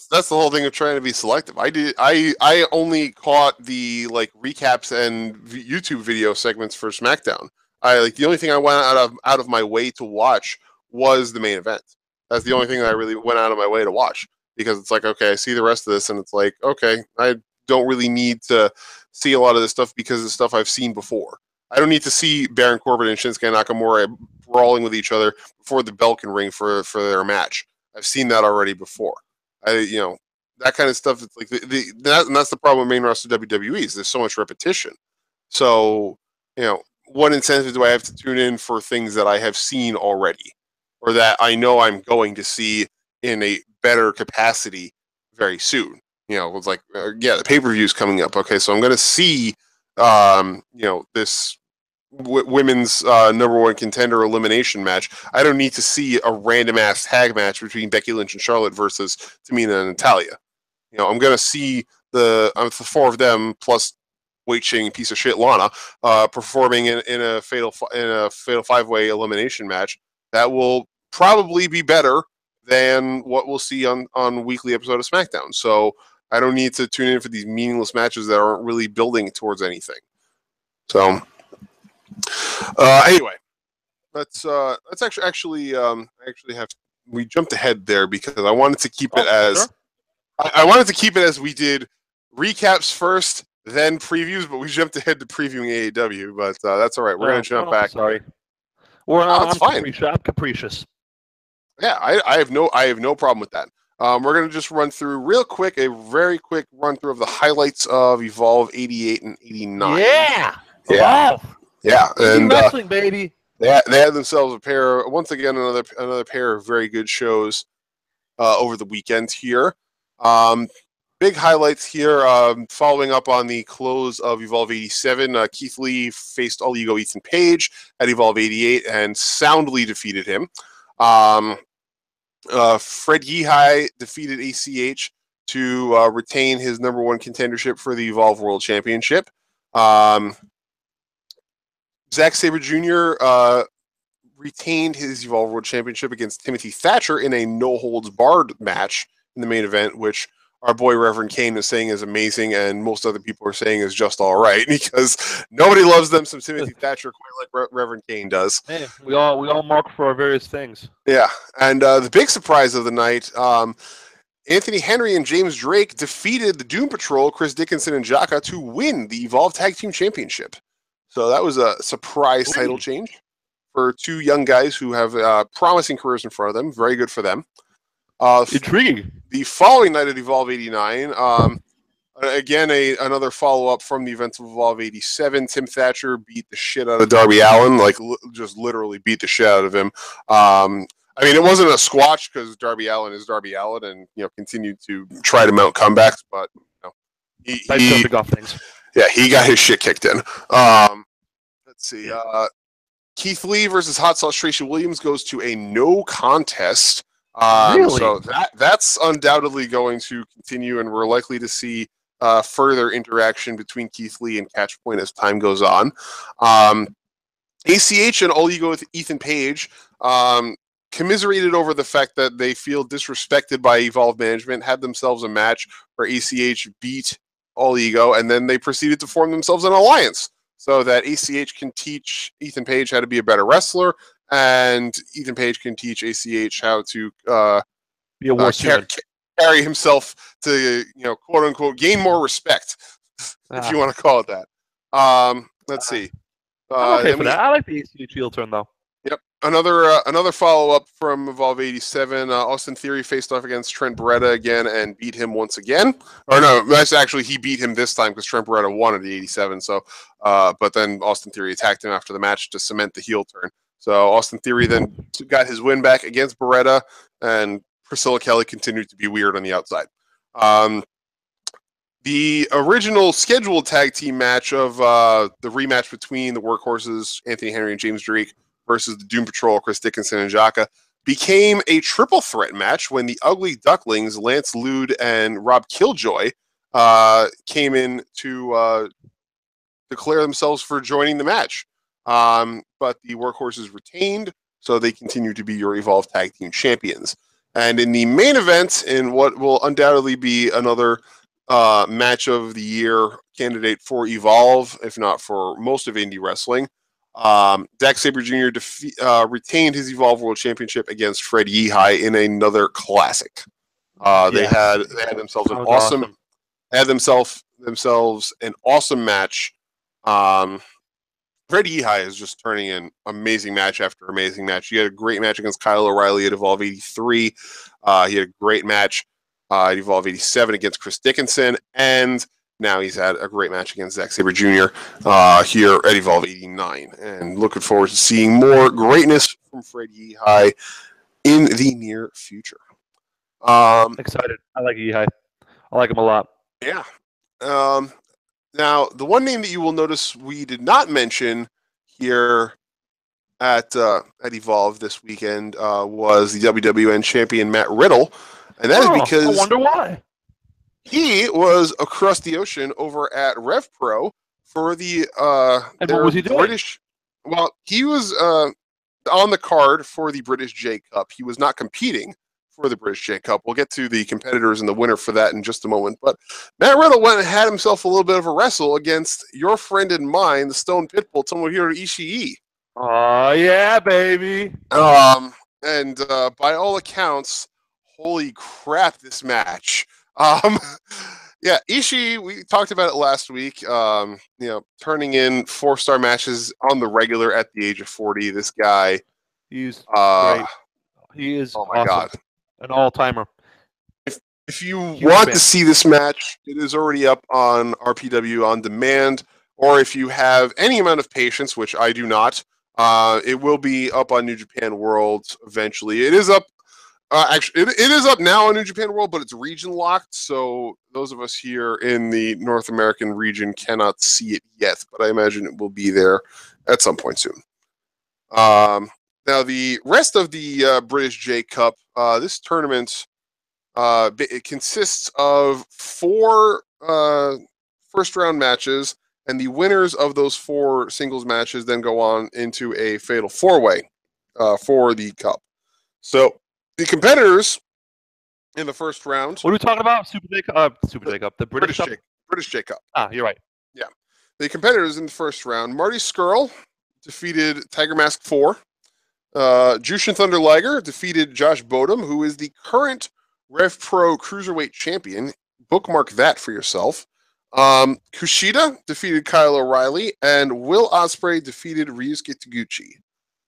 That's the whole thing of trying to be selective. I only caught the like recaps and YouTube video segments for Smackdown. The only thing I went out of my way to watch was the main event. That's the only thing that I really went out of my way to watch, because it's like, okay, I see the rest of this and it's like, okay, I don't really need to see a lot of this stuff because it's stuff I've seen before. I don't need to see Baron Corbin and Shinsuke Nakamura brawling with each other before the bell can ring for their match. I've seen that already before. That kind of stuff. It's like and that's the problem with main roster WWEs. There's so much repetition. So, what incentive do I have to tune in for things that I have seen already, or that I know I'm going to see in a better capacity very soon? It's like, the pay-per-view is coming up. Okay, so I'm going to see, this women's number one contender elimination match. I don't need to see a random ass tag match between Becky Lynch and Charlotte versus Tamina and Natalya. I'm going to see the four of them plus weight shaming piece of shit Lana performing in a fatal 5-way elimination match that will probably be better than what we'll see on weekly episode of SmackDown. So I don't need to tune in for these meaningless matches that aren't really building towards anything. So anyway, let's actually we jumped ahead there because I wanted to keep it as sure. I wanted to keep it as we did recaps first, then previews, but we jumped ahead to previewing AAW. But that's all right. We're gonna jump back. Sorry, that's fine. I'm capricious. Yeah, I have no problem with that. We're gonna just run through a very quick run through of the highlights of Evolve 88 and 89. Yeah. Evolve. Yeah, and wrestling, baby. They had themselves another pair of very good shows over the weekend here. Big highlights here. Following up on the close of Evolve 87, Keith Lee faced All Ego Ethan Page at Evolve 88 and soundly defeated him. Fred Yehai defeated ACH to retain his number one contendership for the Evolve World Championship. Zack Sabre Jr. Retained his Evolve World Championship against Timothy Thatcher in a no-holds-barred match in the main event, which our boy Reverend Kane is saying is amazing, and most other people are saying is just all right, because nobody loves them some Timothy Thatcher quite like Reverend Kane does. Hey, we all mark for our various things. Yeah, and the big surprise of the night, Anthony Henry and James Drake defeated the Doom Patrol, Chris Dickinson and Jaka, to win the Evolve Tag Team Championship. So that was a surprise title change for two young guys who have promising careers in front of them. Very good for them. Intriguing. The following night at Evolve 89, again, another follow-up from the events of Evolve 87. Tim Thatcher beat the shit out of Darby Allin, like just literally beat the shit out of him. I mean, it wasn't a squash because Darby Allin is Darby Allin, and continued to try to mount comebacks, but he big off things. Yeah, he got his shit kicked in. Let's see. Keith Lee versus Hot Sauce Tracy Williams goes to a no contest. Really? So that's undoubtedly going to continue, and we're likely to see further interaction between Keith Lee and Catchpoint as time goes on. ACH and All Ego with Ethan Page commiserated over the fact that they feel disrespected by Evolve Management, had themselves a match where ACH beat All Ego, and then they proceeded to form themselves an alliance so that ACH can teach Ethan Page how to be a better wrestler, and Ethan Page can teach ACH how to be a war carry himself to, quote unquote, gain more respect, if you want to call it that. Let's see. I'm okay for that. I like the ACH heel turn though. Yep. Another follow-up from Evolve 87. Austin Theory faced off against Trent Beretta again and beat him once again. Or no, that's actually, he beat him this time because Trent Beretta won at the 87. So, but then Austin Theory attacked him after the match to cement the heel turn. So Austin Theory then got his win back against Beretta, and Priscilla Kelly continued to be weird on the outside. The original scheduled tag team match of the rematch between the Workhorses, Anthony Henry and James Drake, versus the Doom Patrol, Chris Dickinson and Jaka, became a triple threat match when the Ugly Ducklings, Lance Lude and Rob Killjoy, came in to declare themselves for joining the match. But the Workhorses retained, so they continue to be your Evolve Tag Team Champions. And in the main event, in what will undoubtedly be another match of the year candidate for Evolve, if not for most of indie wrestling, Zack Sabre Jr. retained his Evolve World Championship against Fred Yehi in another classic. They had themselves an awesome match. Fred Yehi is just turning in amazing match after amazing match. He had a great match against Kyle O'Reilly at Evolve 83. He had a great match at Evolve 87 against Chris Dickinson, and now he's had a great match against Zack Sabre Jr. Here at Evolve 89. And looking forward to seeing more greatness from Fred Yehi in the near future. Excited. I like Yehi. I like him a lot. Yeah. Now, the one name that you will notice we did not mention here at Evolve this weekend was the WWN champion Matt Riddle, and that is because I wonder why. He was across the ocean over at RevPro for the and what was he doing? British. Well, he was on the card for the British J Cup. He was not competing for the British J Cup. We'll get to the competitors and the winner for that in just a moment. But Matt Riddle went and had himself a little bit of a wrestle against your friend and mine, the Stone Pitbull, Tomohiro Ishii. Oh yeah, baby. And by all accounts, holy crap, this match. Yeah, Ishii, we talked about it last week. Turning in 4-star matches on the regular at the age of 40. This guy, he's great. He is oh my god, an all-timer. If you want to see this match, it is already up on RPW on demand, or if you have any amount of patience, which I do not, it will be up on New Japan World eventually. It is up. Actually, it is up now on New Japan World, but it's region locked, so those of us here in the North American region cannot see it yet, but I imagine it will be there at some point soon. Now, the rest of the British J Cup, this tournament, it consists of 4 first-round matches, and the winners of those 4 singles matches then go on into a fatal 4-way for the cup. So, the competitors in the first round. What are we talking about? Super J Cup. The British Cup. British J Cup. Ah, you're right. Yeah. The competitors in the first round: Marty Scurll defeated Tiger Mask 4. Jushin Thunder Liger defeated Josh Bodum, who is the current RevPro Cruiserweight Champion. Bookmark that for yourself. Kushida defeated Kyle O'Reilly, and Will Ospreay defeated Ryusuke Taguchi.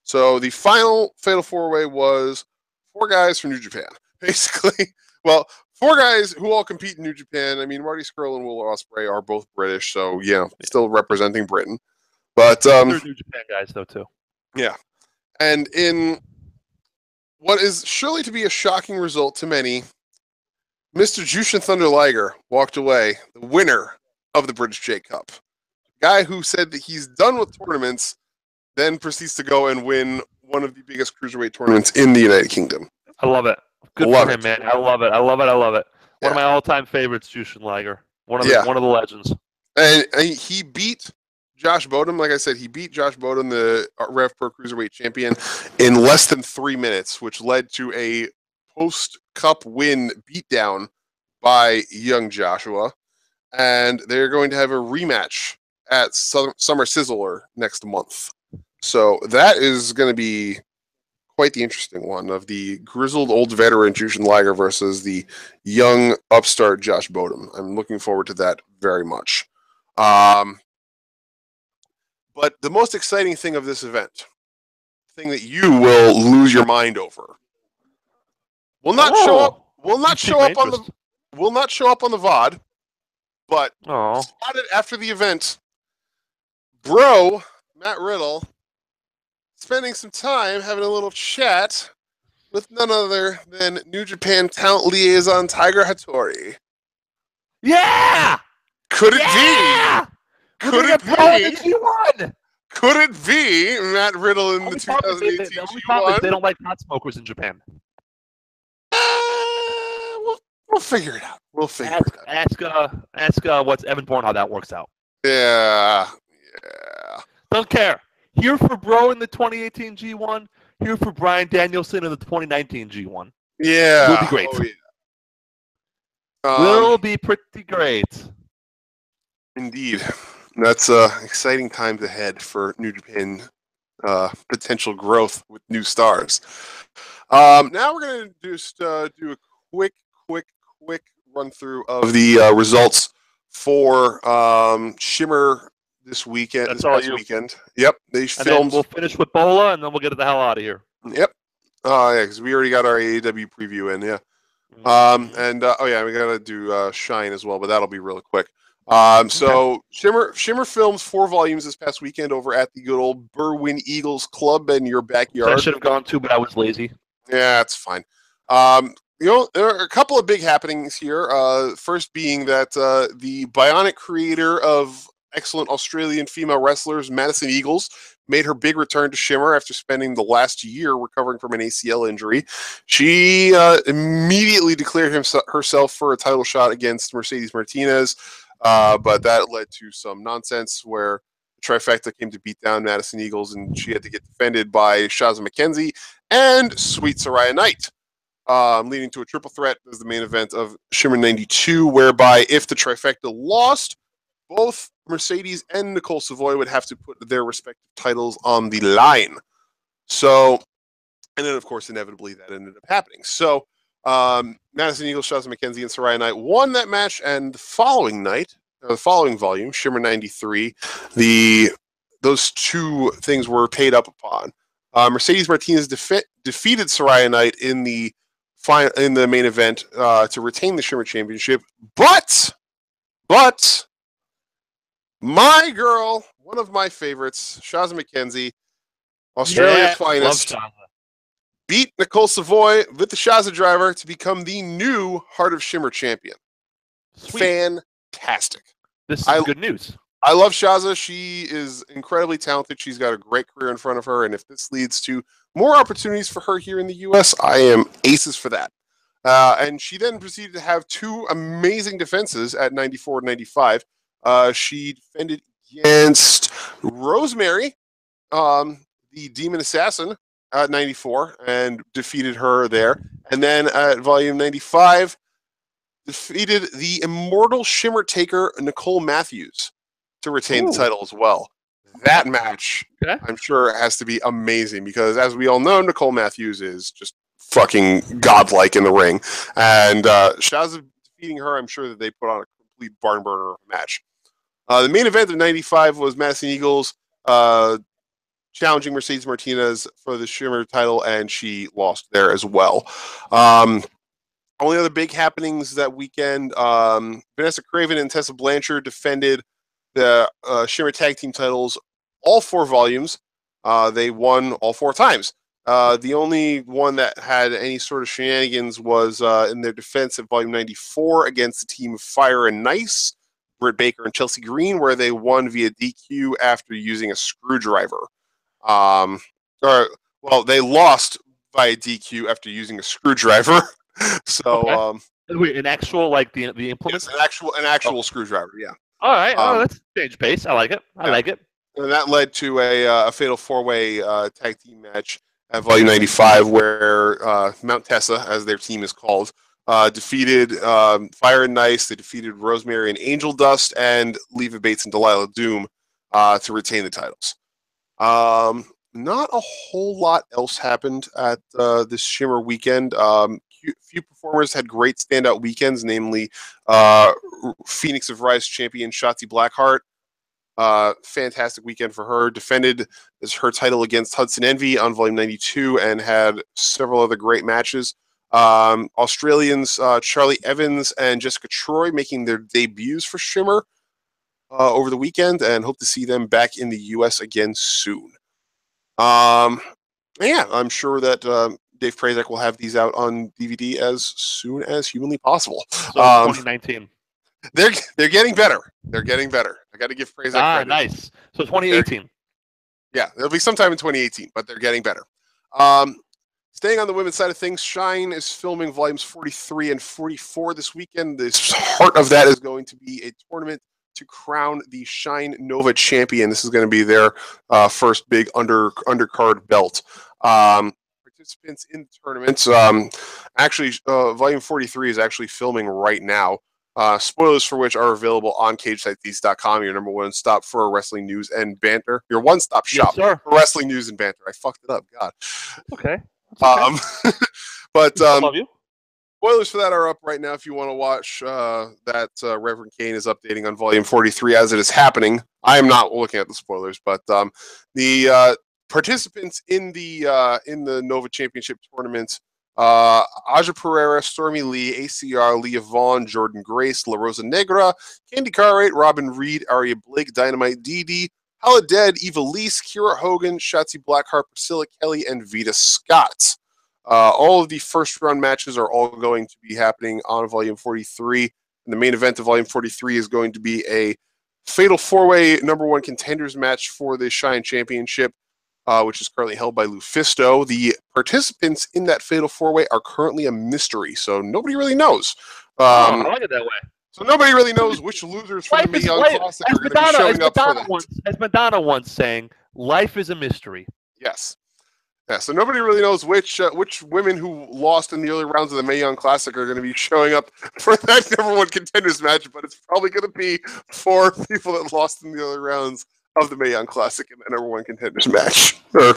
So the final Fatal 4-Way was 4 guys from New Japan, basically. Well, 4 guys who all compete in New Japan. I mean, Marty Scurll and Will Ospreay are both British, so yeah, still representing Britain. But they're New Japan guys though too. Yeah, and in what is surely to be a shocking result to many, Mr. Jushin Thunder Liger walked away the winner of the British J Cup. Guy who said that he's done with tournaments, then proceeds to go and win one of the biggest cruiserweight tournaments in the United Kingdom. I love it. Good for him, man. I love it. One of my all-time favorites, Jushin Liger. One of the legends. And he beat Josh Bodum. Like I said, he beat Josh Bodum, the RevPro Cruiserweight Champion, in less than 3 minutes, which led to a post-cup win beatdown by young Joshua. And they're going to have a rematch at Summer Sizzler next month. So that is going to be quite the interesting one, of the grizzled old veteran Jushin Liger versus the young upstart Josh Bodum. I'm looking forward to that very much. But the most exciting thing of this event, thing that you will lose your mind over, will not show up. Will not show up on the VOD, but spotted after the event. Bro, Matt Riddle, spending some time having a little chat with none other than New Japan talent liaison Tiger Hattori. Yeah! Could it be? Could it be? Could it be Matt Riddle in the 2018 G1? They don't like pot smokers in Japan. We'll figure it out. Ask what's Evan Bourne how that works out. Yeah. Don't care. Here for Bro in the 2018 G1. Here for Bryan Danielson in the 2019 G1. Yeah. Will be great. Will be pretty great. Indeed. That's exciting times ahead for New Japan potential growth with new stars. Now we're going to just do a quick run through of the results for Shimmer this weekend. That's this past weekend. Yep, they filmed. We'll finish with BOLA, and then we'll get the hell out of here. Yep. Yeah, because we already got our AAW preview in. Yeah. We gotta do Shine as well, but that'll be really quick. So Shimmer filmed 4 volumes this past weekend over at the good old Berwyn Eagles Club in your backyard. I should have gone to, but I was lazy. Yeah, it's fine. There are a couple of big happenings here. First being that the bionic creator of excellent Australian female wrestlers, Madison Eagles, made her big return to Shimmer after spending the last year recovering from an ACL injury. She immediately declared herself for a title shot against Mercedes Martinez, but that led to some nonsense where Trifecta came to beat down Madison Eagles, and she had to get defended by Shazza McKenzie and Sweet Saraya Knight, leading to a triple threat as the main event of Shimmer 92, whereby if the Trifecta lost, both Mercedes and Nicole Savoy would have to put their respective titles on the line. So, and then of course, inevitably that ended up happening. So, Madison Eagles, Shazza McKenzie, and Saraya Knight won that match, and the following night, the following volume, Shimmer 93, those two things were paid up upon. Mercedes Martinez defeated Saraya Knight in the main event to retain the Shimmer Championship, but my girl, one of my favorites, Shazza McKenzie, Australia's finest, beat Nicole Savoy with the Shazza driver to become the new Heart of Shimmer champion. Sweet. Fantastic. This is good news. I love Shazza. She is incredibly talented. She's got a great career in front of her, and if this leads to more opportunities for her here in the U.S., I am aces for that. And she then proceeded to have 2 amazing defenses at 94 and 95. She defended against Rosemary, the Demon Assassin, at 94 and defeated her there. And then at Volume 95, defeated the immortal Shimmer taker Nicole Matthews to retain the title as well. That match, I'm sure, has to be amazing because, as we all know, Nicole Matthews is just fucking godlike in the ring. And Shazza defeating her, I'm sure that they put on a complete barn burner match. The main event of 95 was Madison Eagles challenging Mercedes Martinez for the Shimmer title, and she lost there as well. Only other big happenings that weekend, Vanessa Craven and Tessa Blanchard defended the Shimmer tag team titles all 4 volumes. They won all 4 times. The only one that had any sort of shenanigans was in their defense at Volume 94 against the team of Fire and Nice, Britt Baker and Chelsea Green, where they won via DQ after using a screwdriver. They lost via DQ after using a screwdriver. So, wait, an actual the implement? Yes, an actual screwdriver. Yeah. All right. That's change pace. I like it. I like it. And that led to a fatal 4-way tag team match at Volume 95, where Mount Tessa, as their team is called, defeated Fire and Nice. They defeated Rosemary and Angel Dust, and Leva Bates and Delilah Doom to retain the titles. Not a whole lot else happened at this Shimmer weekend. Few performers had great standout weekends, namely Phoenix of Rise champion Shotzi Blackheart. Fantastic weekend for her. Defended her title against Hudson Envy on Volume 92 and had several other great matches. Australians Charlie Evans and Jessica Troy making their debuts for Shimmer over the weekend, and hope to see them back in the U.S. again soon. I'm sure that Dave Prazak will have these out on DVD as soon as humanly possible. So 2019. They're getting better. They're getting better. I got to give Prazak credit. Nice. So 2018. Yeah, it'll be sometime in 2018, but they're getting better. Staying on the women's side of things, Shine is filming volumes 43 and 44 this weekend. The heart of that is going to be a tournament to crown the Shine Nova champion. This is going to be their first big undercard belt. Participants in the tournament. Volume 43 is actually filming right now. Spoilers for which are available on CageSideTheast.com, your number one stop for wrestling news and banter. Your one-stop shop for wrestling news and banter. I fucked it up. God. Okay. But love you. Spoilers for that are up right now if you want to watch that Reverend Kane is updating on Volume 43 as it is happening. I am not looking at the spoilers, but the participants in the Nova Championship tournament, Aja Pereira, Stormy Lee, ACR, Leah Vaughn, Jordan Grace, La Rosa Negra, Candy Cartwright, Robin Reed, Aria Blake, Dynamite Dee, Hala Dead, Eva Lise, Kira Hogan, Shotzi Blackheart, Priscilla Kelly, and Vita Scott. All of the first round matches are all going to be happening on Volume 43. And the main event of Volume 43 is going to be a fatal 4-way number 1 contenders match for the Shine Championship, which is currently held by Lufisto. The participants in that fatal 4-way are currently a mystery, so nobody really knows. I like it that way. So nobody really knows which losers from the Mae Young Classic are going to be showing up for that. As Madonna once saying, life is a mystery. Yes. Yeah, so nobody really knows which women who lost in the early rounds of the Mae Young Classic are going to be showing up for that number 1 contenders match, but it's probably going to be 4 people that lost in the early rounds of the Mae Young Classic in the number 1 contenders match. Or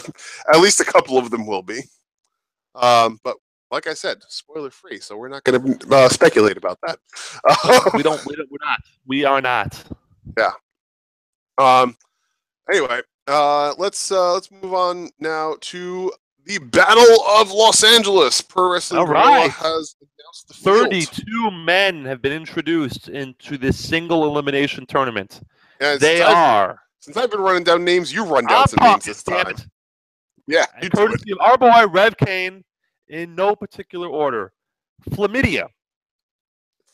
at least a couple of them will be. But like I said, spoiler free, so we're not going to speculate about that. We are not. Yeah. Anyway, let's move on now to the Battle of Los Angeles. Pro Wrestling Guerrilla has announced the field. 32 men have been introduced into this single elimination tournament. Yeah, since I've been running down names, you run down some names this time. Yeah, courtesy of our boy Rev Kane, in no particular order. Flamita.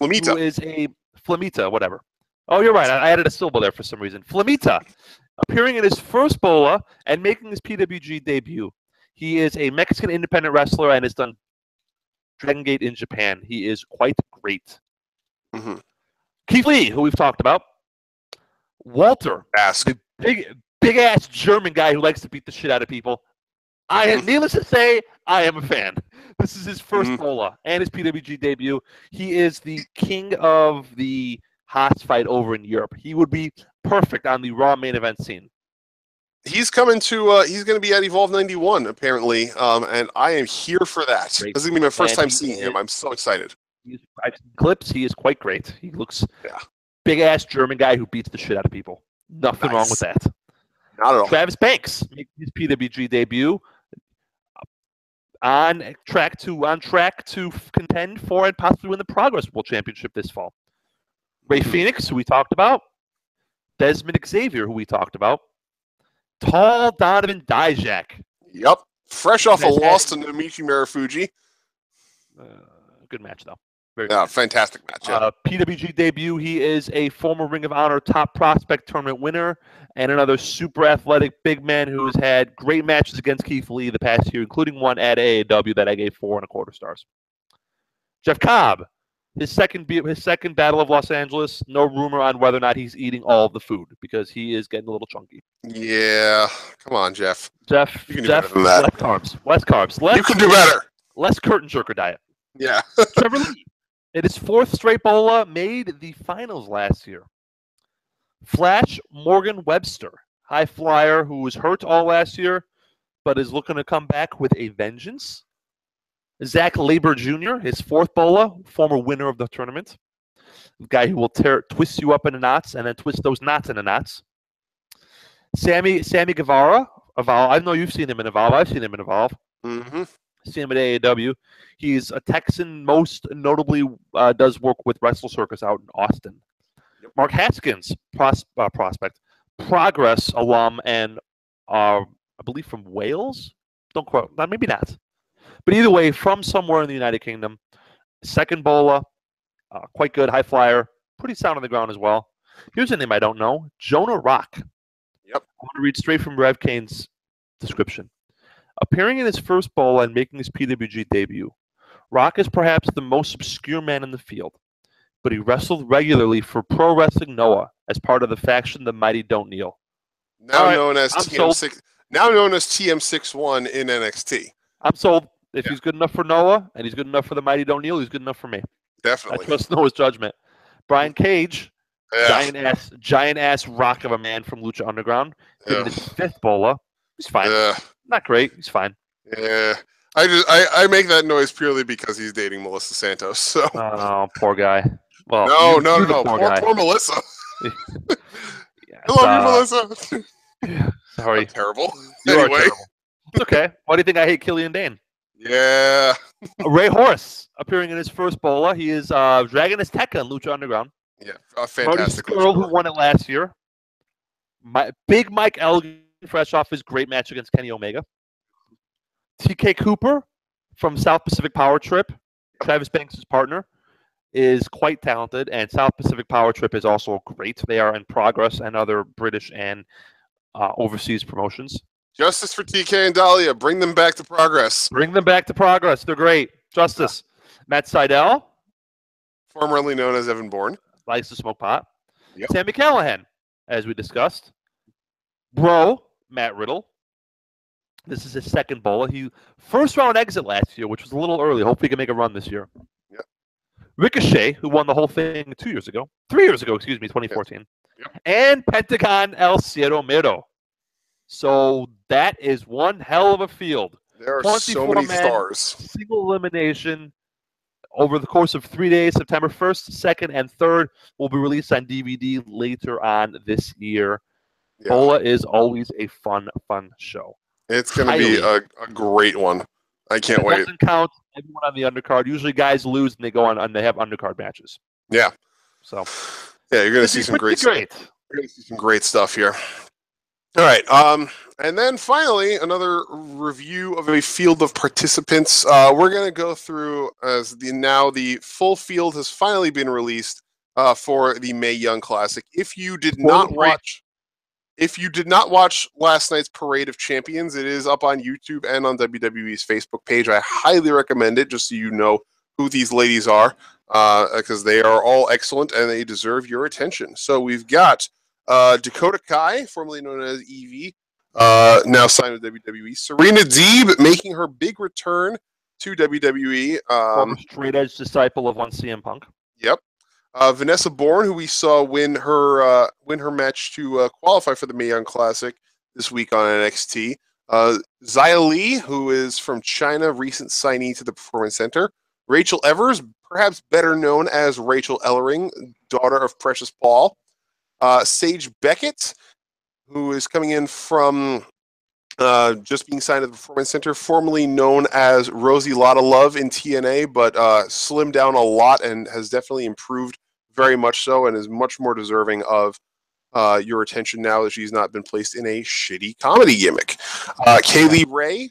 Who is a Flamita, whatever. Oh, you're right. I added a syllable there for some reason. Flamita, appearing in his first BOLA and making his PWG debut. He is a Mexican independent wrestler and has done Dragon Gate in Japan. He is quite great. Mm-hmm. Keith Lee, who we've talked about. Walter, the big ass German guy who likes to beat the shit out of people. Needless to say, I am a fan. This is his first BOLA and his PWG debut. He is the king of the Haas fight over in Europe. He would be perfect on the Raw main event scene. He's coming to. He's going to be at Evolve 91 apparently, and I am here for that. This is going to be my first time seeing him. I'm so excited. I've seen clips. He is quite great. He looks big ass German guy who beats the shit out of people. Nothing wrong with that. Not at all. Travis Banks makes his PWG debut. On track to contend for and possibly win the Progress World Championship this fall. Ray Phoenix, who we talked about. Desmond Xavier, who we talked about. Tall Donovan Dijak. Yep. Fresh off a loss to Namichi Marufuji. Good match, though. Very good. Fantastic match. Yeah. PWG debut. He is a former Ring of Honor top prospect tournament winner and another super athletic big man who has had great matches against Keith Lee the past year, including one at AAW that I gave 4.25 stars. Jeff Cobb. His second Battle of Los Angeles. No rumor on whether or not he's eating all of the food because he is getting a little chunky. Yeah, come on, Jeff. Jeff, you can do better than that. Less carbs. You can do better. Less curtain jerker diet. Yeah. Trevor Lee. In his fourth straight BOLA, made the finals last year. Flash Morgan Webster, high flyer who was hurt all last year, but is looking to come back with a vengeance. Zach Labor Jr., his fourth BOLA, former winner of the tournament. The guy who will twist you up into knots and then twist those knots into knots. Sammy Guevara, Evolve. I know you've seen him in Evolve. I've seen him in Evolve. Mm-hmm. See him at AAW. He's a Texan, most notably does work with Wrestle Circus out in Austin. Yep. Mark Haskins, prospect, Progress alum, and I believe from Wales. Don't quote, maybe not. But either way, from somewhere in the United Kingdom. Second BOLA, quite good, high flyer, pretty sound on the ground as well. Here's a name I don't know, Jonah Rock. Yep. I'm going to read straight from Rev Kane's description. Appearing in his first BOLA and making his PWG debut, Rock is perhaps the most obscure man in the field, but he wrestled regularly for Pro Wrestling Noah as part of the faction The Mighty Don't Kneel. Now known as TM61 in NXT. I'm sold. If he's good enough for Noah and he's good enough for The Mighty Don't Kneel, he's good enough for me. Definitely. I trust Noah's judgment. Brian Cage, giant ass rock of a man from Lucha Underground, in his fifth BOLA. He's fine. Not great. He's fine. Yeah. I make that noise purely because he's dating Melissa Santos. So. Oh, poor guy. Well, no. Poor Melissa. I love you, Melissa. Yeah, sorry. I'm terrible. You anyway. are terrible. It's okay. Why do you think I hate Killian Dane? Yeah. Ray Horace, appearing in his first BOLA. He is Dragon Azteca in Lucha Underground. Yeah, fantastic. Girl who won it last year. Big Mike Elgin, fresh off his great match against Kenny Omega. TK Cooper from South Pacific Power Trip, Travis Banks' partner, is quite talented, and South Pacific Power Trip is also great. They are in Progress and other British and overseas promotions. Justice for TK and Dahlia. Bring them back to Progress. Bring them back to Progress. They're great. Justice. Matt Seidel. Formerly known as Evan Bourne. Likes to smoke pot. Yep. Sammy Callahan, as we discussed. Bro, Matt Riddle. This is his second BOLA. He first round exit last year, which was a little early. Hopefully he can make a run this year. Yep. Ricochet, who won the whole thing 3 years ago, 2014. Yep. And Pentagon El Cero Miedo. So that is one hell of a field. There are so many stars. Single elimination over the course of 3 days, September 1st, 2nd, and 3rd, will be released on DVD later on this year. Yeah. BOLA is always a fun show. It's going to be a great one. I can't wait. It doesn't count everyone on the undercard. Usually guys lose and they go on and they have undercard matches. Yeah. So yeah, you're going to see some great stuff. You're going to see some great stuff here. All right. And then finally, another review of a field of participants. We're going to go through as the full field has finally been released for the Mae Young Classic. If you did not watch last night's Parade of Champions, it is up on YouTube and on WWE's Facebook page. I highly recommend it, just so you know who these ladies are, because they are all excellent and they deserve your attention. So we've got Dakota Kai, formerly known as Evie, now signed with WWE. Serena Deeb making her big return to WWE. Former straight edge disciple of one CM Punk. Yep. Vanessa Bourne, who we saw win her match to qualify for the Mae Young Classic this week on NXT. Xia Li, who is from China, recent signee to the Performance Center. Rachel Evers, perhaps better known as Rachel Ellering, daughter of Precious Paul. Sage Beckett, who is coming in from just being signed to the Performance Center, formerly known as Rosie Lotta Love in TNA, but slimmed down a lot and has definitely improved very much so and is much more deserving of your attention now that she's not been placed in a shitty comedy gimmick. Kaylee Ray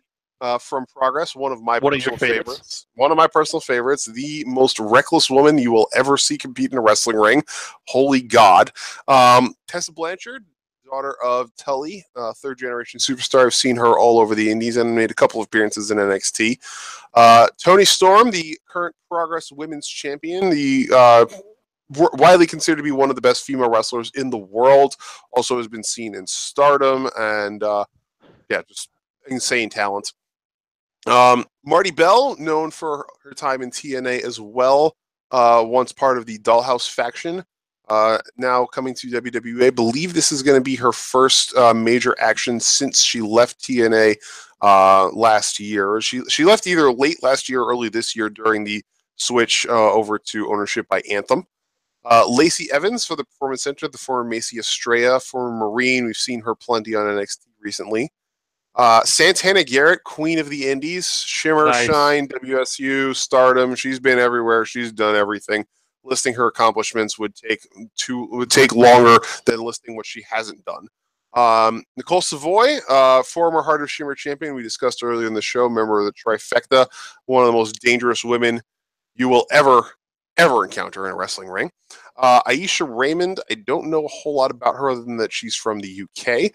from Progress, one of my personal favorites. One of my personal favorites, the most reckless woman you will ever see compete in a wrestling ring. Holy God. Tessa Blanchard, daughter of Tully, third-generation superstar. I've seen her all over the indies and made a couple of appearances in NXT. Toni Storm, the current Progress Women's Champion, the widely considered to be one of the best female wrestlers in the world, also has been seen in Stardom, and just insane talent. Marty Bell, known for her time in TNA as well, once part of the Dollhouse faction. Now coming to WWE. I believe this is going to be her first major action since she left TNA last year. She left either late last year or early this year during the switch over to ownership by Anthem. Lacey Evans for the Performance Center, the former Macy Estrella, former Marine. We've seen her plenty on NXT recently. Santana Garrett, Queen of the Indies, Shimmer, nice. Shine, WSU, Stardom. She's been everywhere. She's done everything. Listing her accomplishments would take longer than listing what she hasn't done. Nicole Savoy, former Heart of Shimmer champion, we discussed earlier in the show, member of the Trifecta, one of the most dangerous women you will ever encounter in a wrestling ring. Aisha Raymond, I don't know a whole lot about her other than that she's from the UK.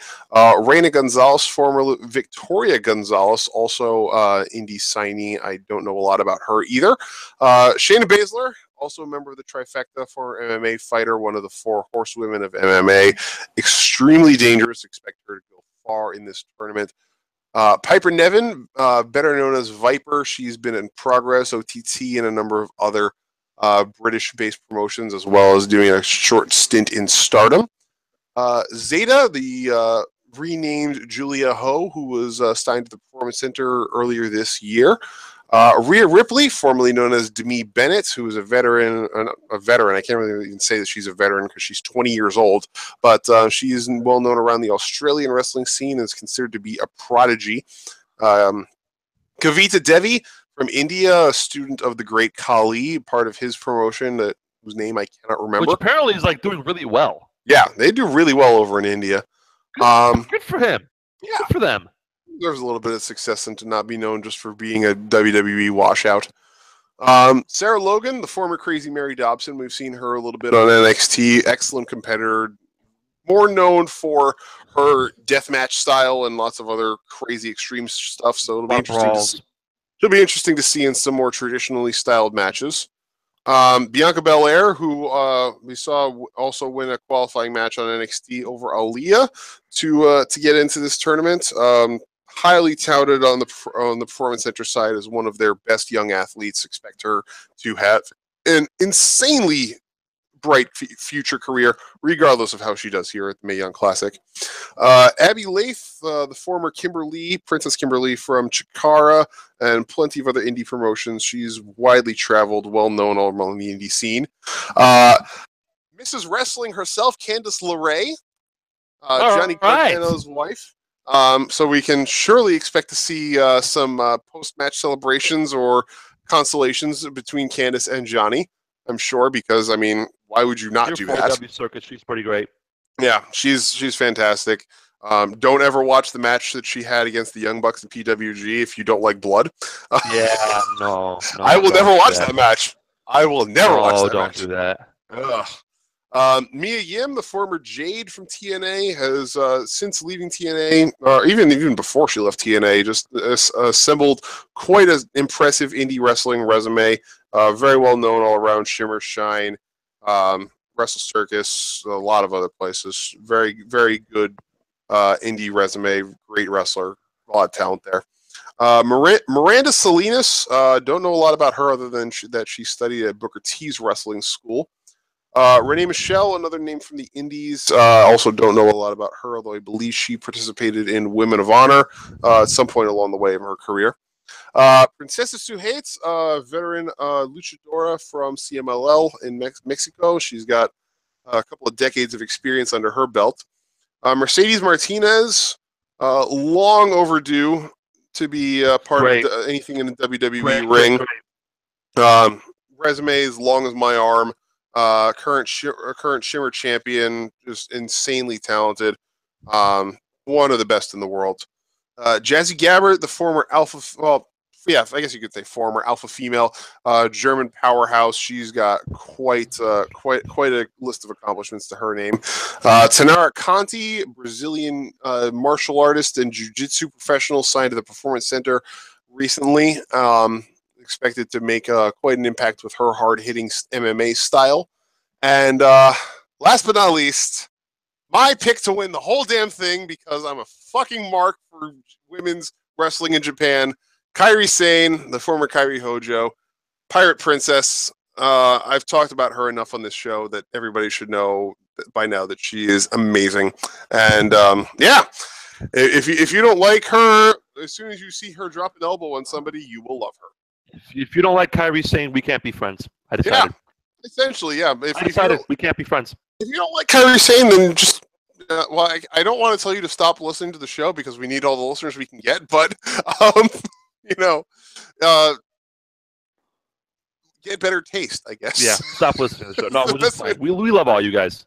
Reina Gonzalez, former Victoria Gonzalez, also indie signee. I don't know a lot about her either. Shayna Baszler, also a member of the Trifecta, former MMA fighter, one of the 4 horsewomen of MMA. Extremely dangerous. Expect her to go far in this tournament. Piper Niven, better known as Viper. She's been in Progress, OTT, and a number of other British-based promotions, as well as doing a short stint in Stardom. Zeta, the renamed Julia Ho, who was signed to the Performance Center earlier this year. Rhea Ripley, formerly known as Demi Bennett, who is a veteran. I can't really even say that she's a veteran because she's 20 years old, but she is well known around the Australian wrestling scene and is considered to be a prodigy. Kavita Devi from India, a student of the great Kali, part of his promotion whose name I cannot remember. Which apparently is doing really well. Yeah, they do really well over in India. Good for him. Yeah. Good for them. There's a little bit of success and to not be known just for being a WWE washout. Sarah Logan, the former Crazy Mary Dobson, we've seen her a little bit on NXT. Excellent competitor, more known for her deathmatch style and lots of other crazy extreme stuff. So it'll be interesting to see in some more traditionally styled matches. Bianca Belair, who we saw also win a qualifying match on NXT over Aaliyah to get into this tournament. Highly touted on the Performance Center side as one of their best young athletes. Expect her to have an insanely bright future career, regardless of how she does here at the Mae Young Classic. Abby Lath, the former Princess Kimberly from Chikara, and plenty of other indie promotions. She's widely traveled, well-known all around the indie scene. Mrs. Wrestling herself, Candice LeRae, Johnny Gargano's wife. So we can surely expect to see some post-match celebrations or consolations between Candice and Johnny. I'm sure, because why would you not do that? Circuit, she's pretty great. Yeah, she's fantastic. Don't ever watch the match that she had against the Young Bucks in PWG if you don't like blood. Yeah, no I will never watch that match. I will never watch that match. Don't do that. Ugh. Mia Yim, the former Jade from TNA, has since leaving TNA, or even before she left TNA, just assembled quite an impressive indie wrestling resume. Very well known all around Shimmer, Shine, Wrestle Circus, a lot of other places. Very, very good indie resume, great wrestler, a lot of talent there. Miranda Salinas, don't know a lot about her other than that she studied at Booker T's wrestling school. Renee Michelle, another name from the Indies. Also don't know a lot about her, although I believe she participated in Women of Honor at some point along the way of her career. Princesa Suhates, veteran luchadora from CMLL in Mexico. She's got a couple of decades of experience under her belt. Mercedes Martinez, long overdue to be part of anything in the WWE ring. Resume as long as my arm. Current Shimmer champion, just insanely talented. One of the best in the world. Jazzy Gabbert, the former Alpha, I guess you could say former Alpha female, German powerhouse. She's got quite a list of accomplishments to her name. Tanara Conti, Brazilian martial artist and jiu-jitsu professional, signed to the Performance Center recently. Expected to make quite an impact with her hard-hitting MMA style. And last but not least, my pick to win the whole damn thing, because I'm a fucking mark for women's wrestling in Japan, Kairi Sane, the former Kairi Hojo, Pirate Princess. I've talked about her enough on this show that everybody should know by now that she is amazing. And if you don't like her, as soon as you see her drop an elbow on somebody, you will love her. If you don't like Kairi Sane, we can't be friends. I decided. Yeah, essentially, yeah. I decided we can't be friends. If you don't like Kairi Sane, then just I don't want to tell you to stop listening to the show because we need all the listeners we can get, but get better taste, I guess. Yeah, stop listening to the show. No, we're just fine. We love all you guys.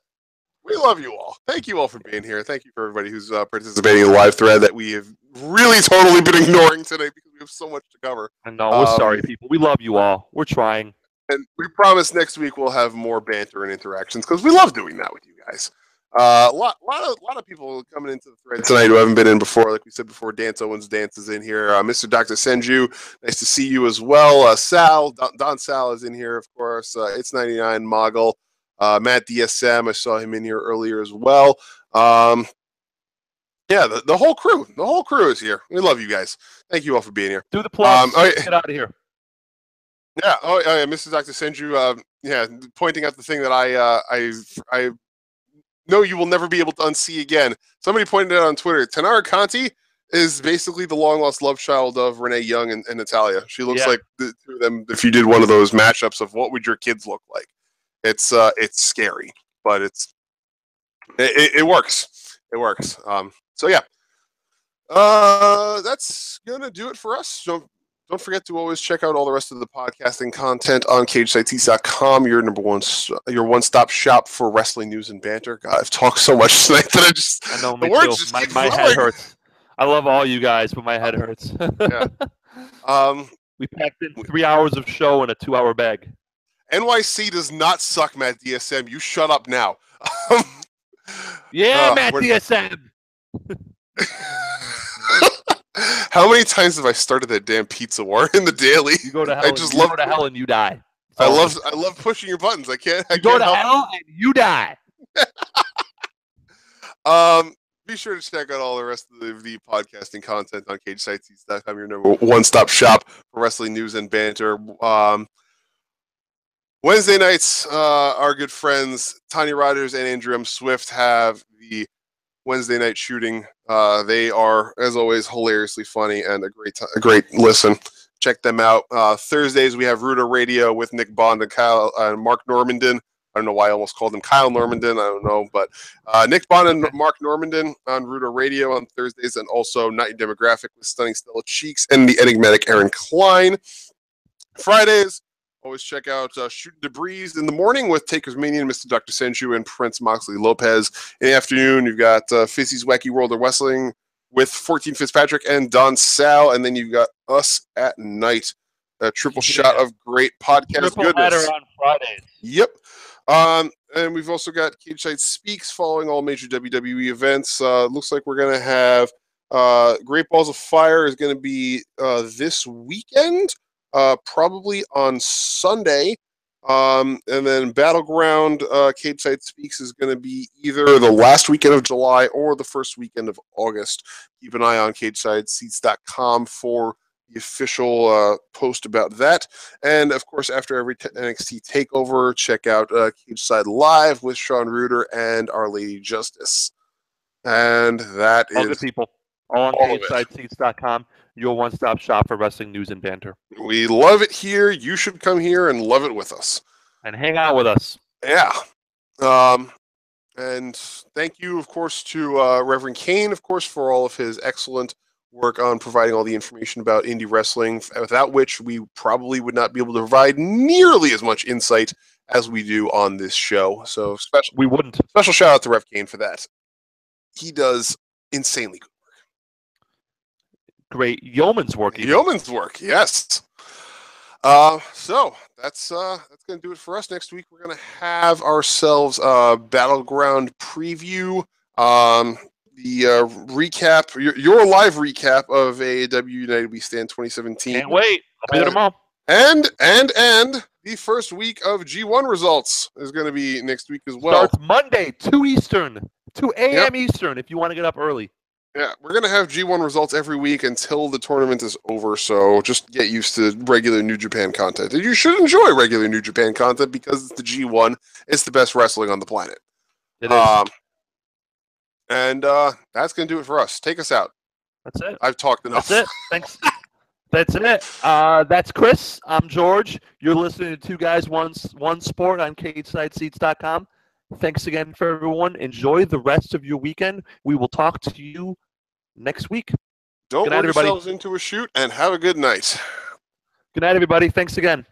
We love you all. Thank you all for being here. Thank you for everybody who's participating in the live thread that we have really totally been ignoring today because we have so much to cover. I know. We're sorry, people. We love you all. We're trying. And we promise next week we'll have more banter and interactions because we love doing that with you guys. A lot of people coming into the thread tonight who haven't been in before. Like we said before, Dance Owens Dance is in here. Mr. Dr. Senju, nice to see you as well. Sal, Don Sal is in here, of course. It's 99 Moggle. Matt DSM, I saw him in here earlier as well. The whole crew. The whole crew is here. We love you guys. Thank you all for being here. Do the plugs. Get out of here. Yeah. Yeah. Mr. Dr. Senju, pointing out the thing that I know you will never be able to unsee again. Somebody pointed out on Twitter, Tanara Conti is basically the long-lost love child of Renee Young and Natalia. She looks like the two of them if you did one of those mashups of what would your kids look like. It's scary, but it works. It works. That's gonna do it for us. Don't forget to always check out all the rest of the podcasting content on CageSideTees.com, your one-stop shop for wrestling news and banter. God, I've talked so much tonight that I know, me too. My head hurts. I love all you guys, but my head hurts. Yeah. We packed in 3 hours of show in a 2-hour bag. NYC does not suck, Matt DSM. You shut up now. Matt DSM. How many times have I started that damn pizza war in the daily? You go to hell. Go to hell and you die. I love pushing your buttons. I can't go to hell and you die. Be sure to check out all the rest of the podcasting content on CageSideTees.com, your number one-stop shop for wrestling news and banter. Wednesday nights, our good friends Tanya Rogers and Andrew M. Swift have the Wednesday night shooting. They are, as always, hilariously funny and a great listen. Check them out. Thursdays we have Ruda Radio with Nick Bond and Mark Normandin. I don't know why I almost called him Kyle Normandin. I don't know, but Nick Bond and Mark Normandin on Ruda Radio on Thursdays, and also Not Your Demographic with Stunning Stella Cheeks and the enigmatic Aaron Klein. Fridays, always check out Shooting Debris in the morning with Taker's Minion, Mr. Dr. Senju, and Prince Moxley Lopez. In the afternoon, you've got Fizzy's Wacky World of Wrestling with 14 Fitzpatrick and Don Sal, and then you've got us at night. A triple shot of great podcast triple goodness. Triple on Fridays. Yep. And we've also got Cage Side Speaks following all major WWE events. Looks like we're going to have Great Balls of Fire is going to be this weekend. Probably on Sunday, And then Battleground Cage Side Speaks is going to be either the last weekend of July or the first weekend of August. Keep an eye on CageSideSeats.com for the official post about that. And of course, after every NXT takeover, check out Cage Side Live with Sean Reuter and Our Lady Justice. And that all is good people. All on CageSideSeats.com, your one-stop shop for wrestling news and banter. We love it here. You should come here and love it with us. And hang out with us. Yeah. And thank you, of course, to Reverend Kane, of course, for all of his excellent work on providing all the information about indie wrestling, without which we probably would not be able to provide nearly as much insight as we do on this show. So we wouldn't. Special shout out to Rev Kane for that. He does insanely good work. Great yeoman's work. Even. Yeoman's work, yes. So that's going to do it for us. Next week we're going to have ourselves a Battleground preview. The recap, your live recap of AAW United We Stand 2017. Can't wait. I'll be there tomorrow. And the first week of G1 results is going to be next week as well. Starts Monday, 2 Eastern, 2 a.m. Eastern, if you want to get up early. Yeah, we're going to have G1 results every week until the tournament is over, so just get used to regular New Japan content. And you should enjoy regular New Japan content because it's the G1. It's the best wrestling on the planet. It is. And that's going to do it for us. Take us out. That's it. I've talked enough. That's it. Thanks. That's it. That's Chris. I'm George. You're listening to Two Guys, One Sport on CageSideSeats.com. Thanks again for everyone. Enjoy the rest of your weekend. We will talk to you next week. Don't work yourselves into a shoot, and have a good night. Good night, everybody. Thanks again.